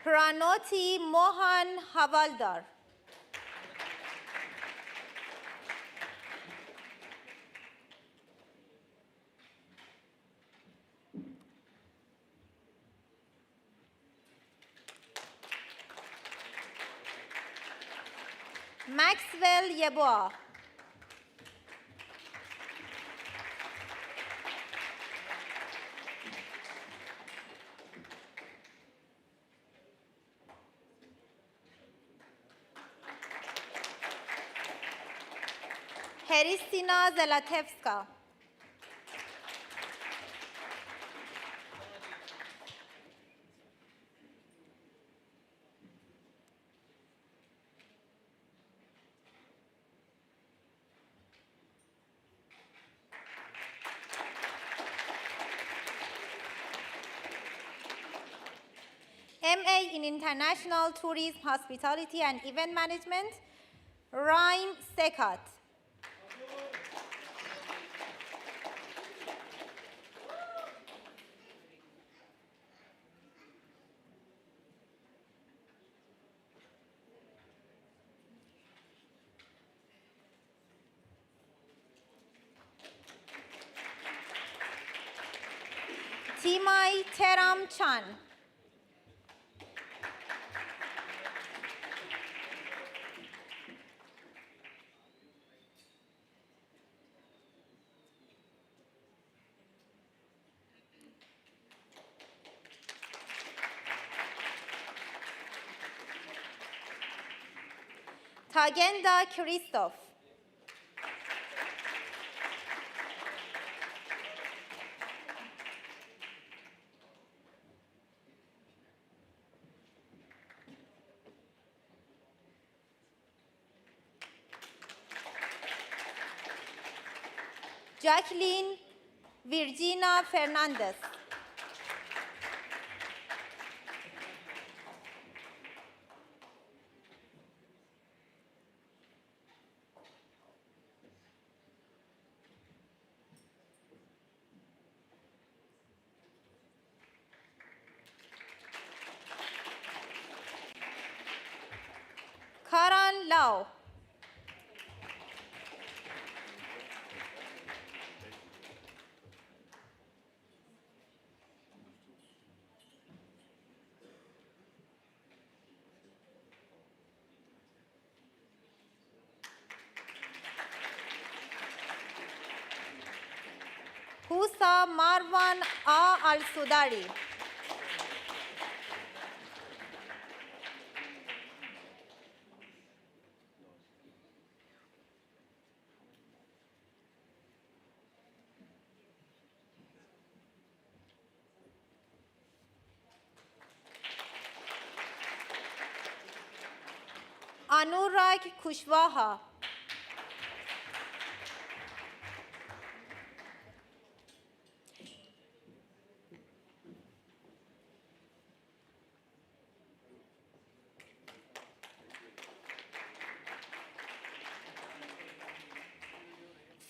Pranoti Mohan Havaldar. Maxwell Yeboah. Heristina Zelatevska. MA in International Tourism, Hospitality and Event Management, Raim Sekat. Timai Teram Chan. Tagenda Christoph. Jacqueline Virginia Fernandez. Karan Lau. Husa Marwan A. Al-Sudari. Anurag Kushwaha.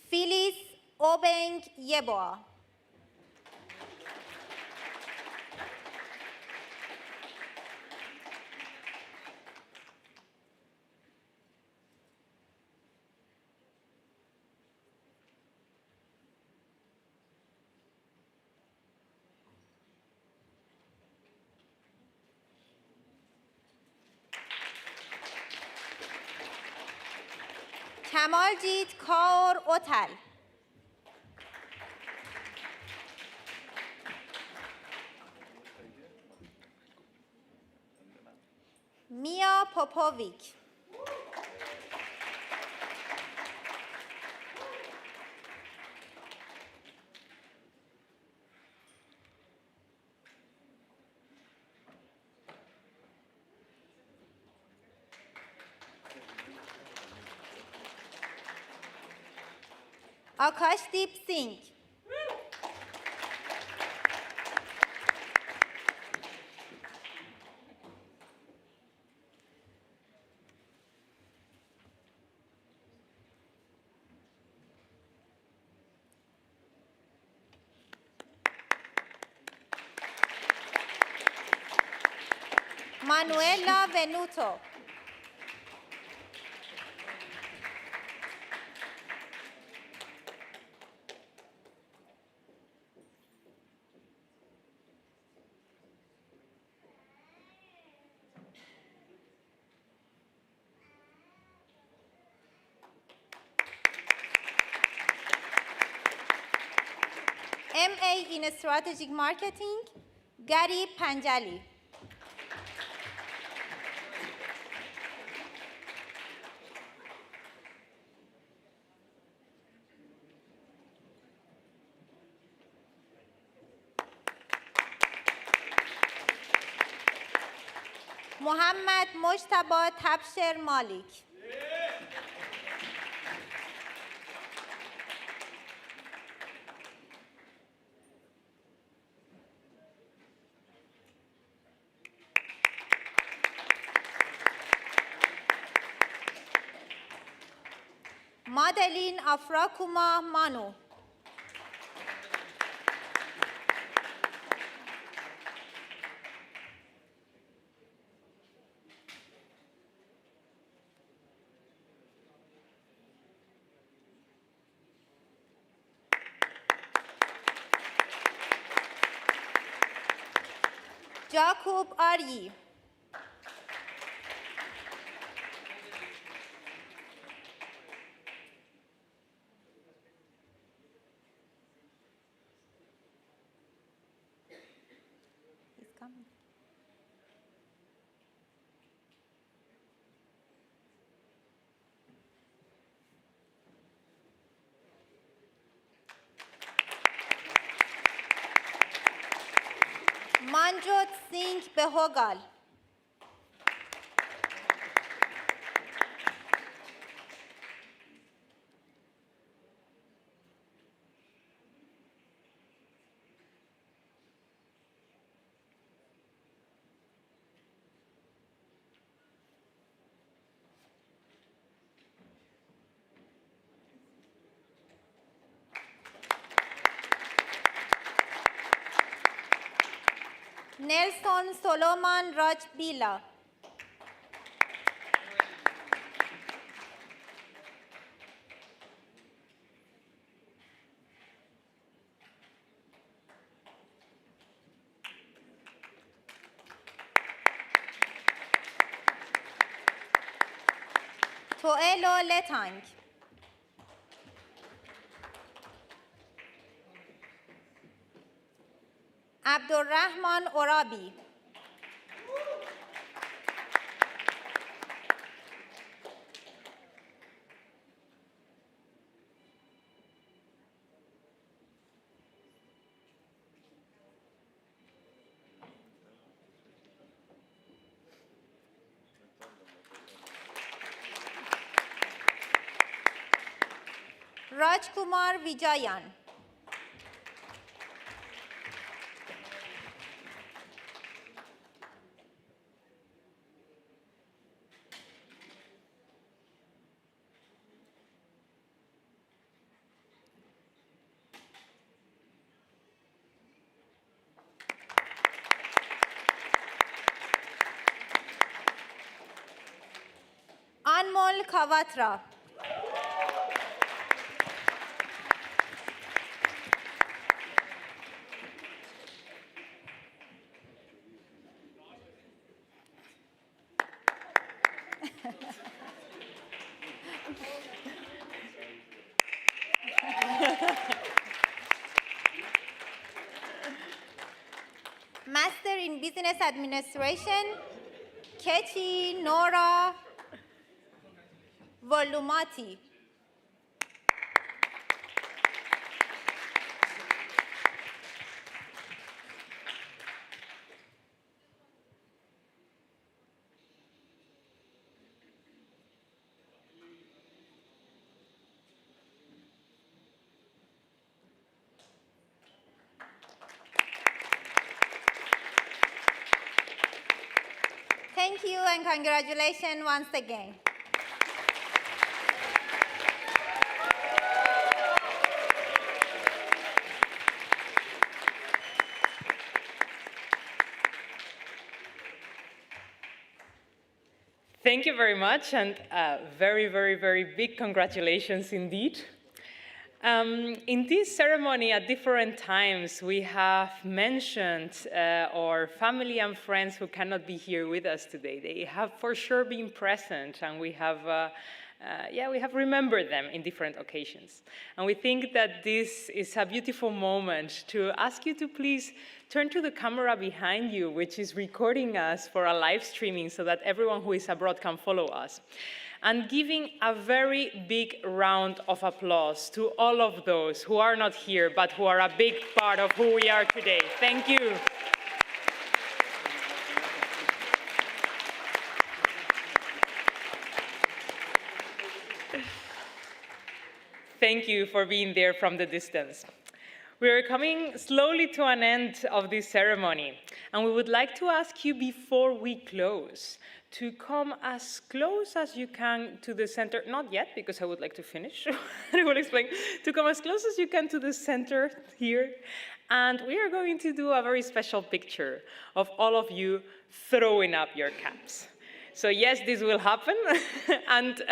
Phyllis Obeng Yeboah. Kamaljit Kaur Otal. Mia Popovic. Akashdeep Singh. Manuela Venuto. MA in Strategic Marketing, Gary Panjali. Mohammad Mojtaba Tabsher Malik. Madeline Afrakuma Manu. Jacob Aryi. He's coming. Manjot Singh Behogal. Nelson Solomon Rajbila. Toelo Letang. Abdurrahman Orabi. Rajkumar Vijayan. Anmol Kawatra. Business Administration, Kechi Nora Volumati. Thank you and congratulations once again. Thank you very much, and very, very, very big congratulations indeed. In this ceremony, at different times, we have mentioned our family and friends who cannot be here with us today. They have for sure been present, and we have remembered them in different occasions. And we think that this is a beautiful moment to ask you to please turn to the camera behind you, which is recording us for a live streaming so that everyone who is abroad can follow us. And giving a very big round of applause to all of those who are not here, but who are a big part of who we are today. Thank you. Thank you for being there from the distance. We are coming slowly to an end of this ceremony, and we would like to ask you before we close to come as close as you can to the center, not yet, because I would like to finish, I will explain, to come as close as you can to the center here, and we are going to do a very special picture of all of you throwing up your caps. So yes, this will happen, and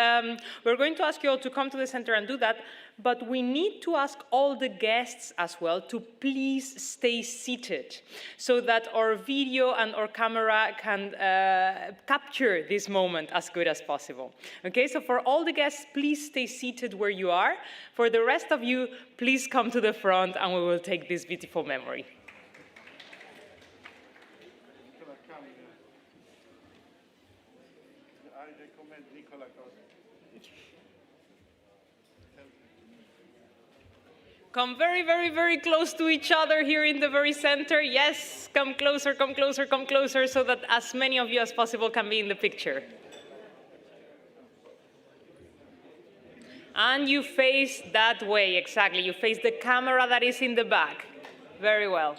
we're going to ask you all to come to the center and do that, but we need to ask all the guests as well to please stay seated so that our video and our camera can capture this moment as good as possible. Okay, so for all the guests, please stay seated where you are. For the rest of you, please come to the front and we will take this beautiful memory. Nicola. Come very, very, very close to each other here in the very center. Yes, come closer, come closer, come closer, so that as many of you as possible can be in the picture. And you face that way, exactly. You face the camera that is in the back. Very well.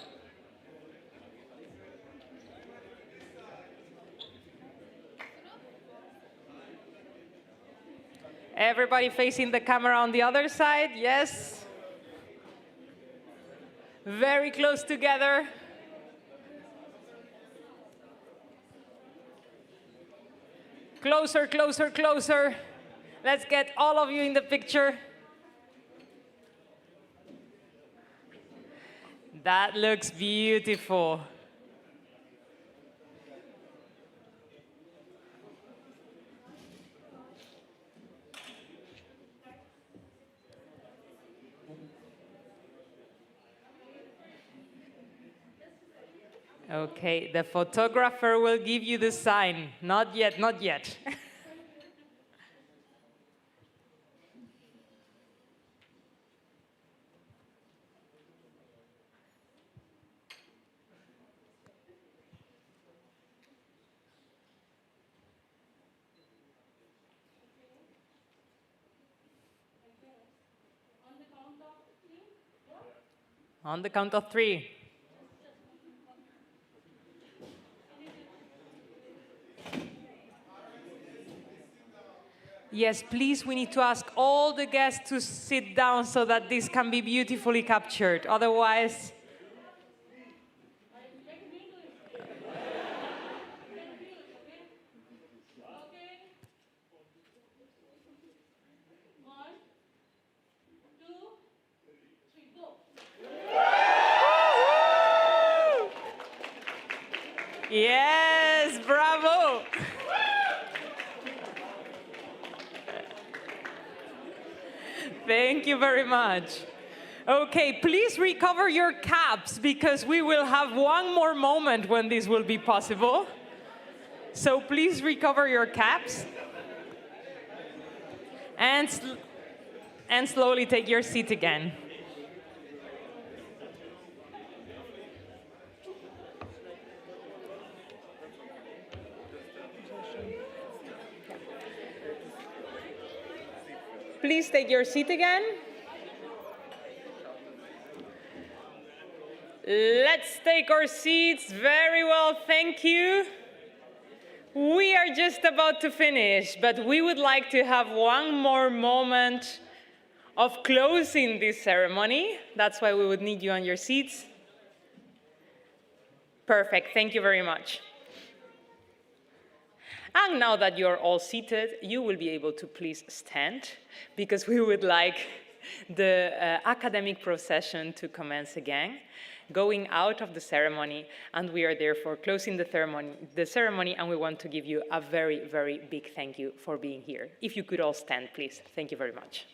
Everybody facing the camera on the other side, yes. Very close together. Closer, closer, closer. Let's get all of you in the picture. That looks beautiful. Okay, the photographer will give you the sign. Not yet, not yet. On the count of three. Yes, please, we need to ask all the guests to sit down so that this can be beautifully captured. Otherwise... Yes, bravo! Thank you very much. Okay, please recover your caps because we will have one more moment when this will be possible. So please recover your caps. And slowly take your seat again. Please take your seat again. Let's take our seats. Very well, thank you. We are just about to finish, but we would like to have one more moment of closing this ceremony. That's why we would need you on your seats. Perfect, thank you very much. And now that you're all seated, you will be able to please stand, because we would like the academic procession to commence again, going out of the ceremony, and we are therefore closing the ceremony, and we want to give you a very, very big thank you for being here. If you could all stand, please. Thank you very much.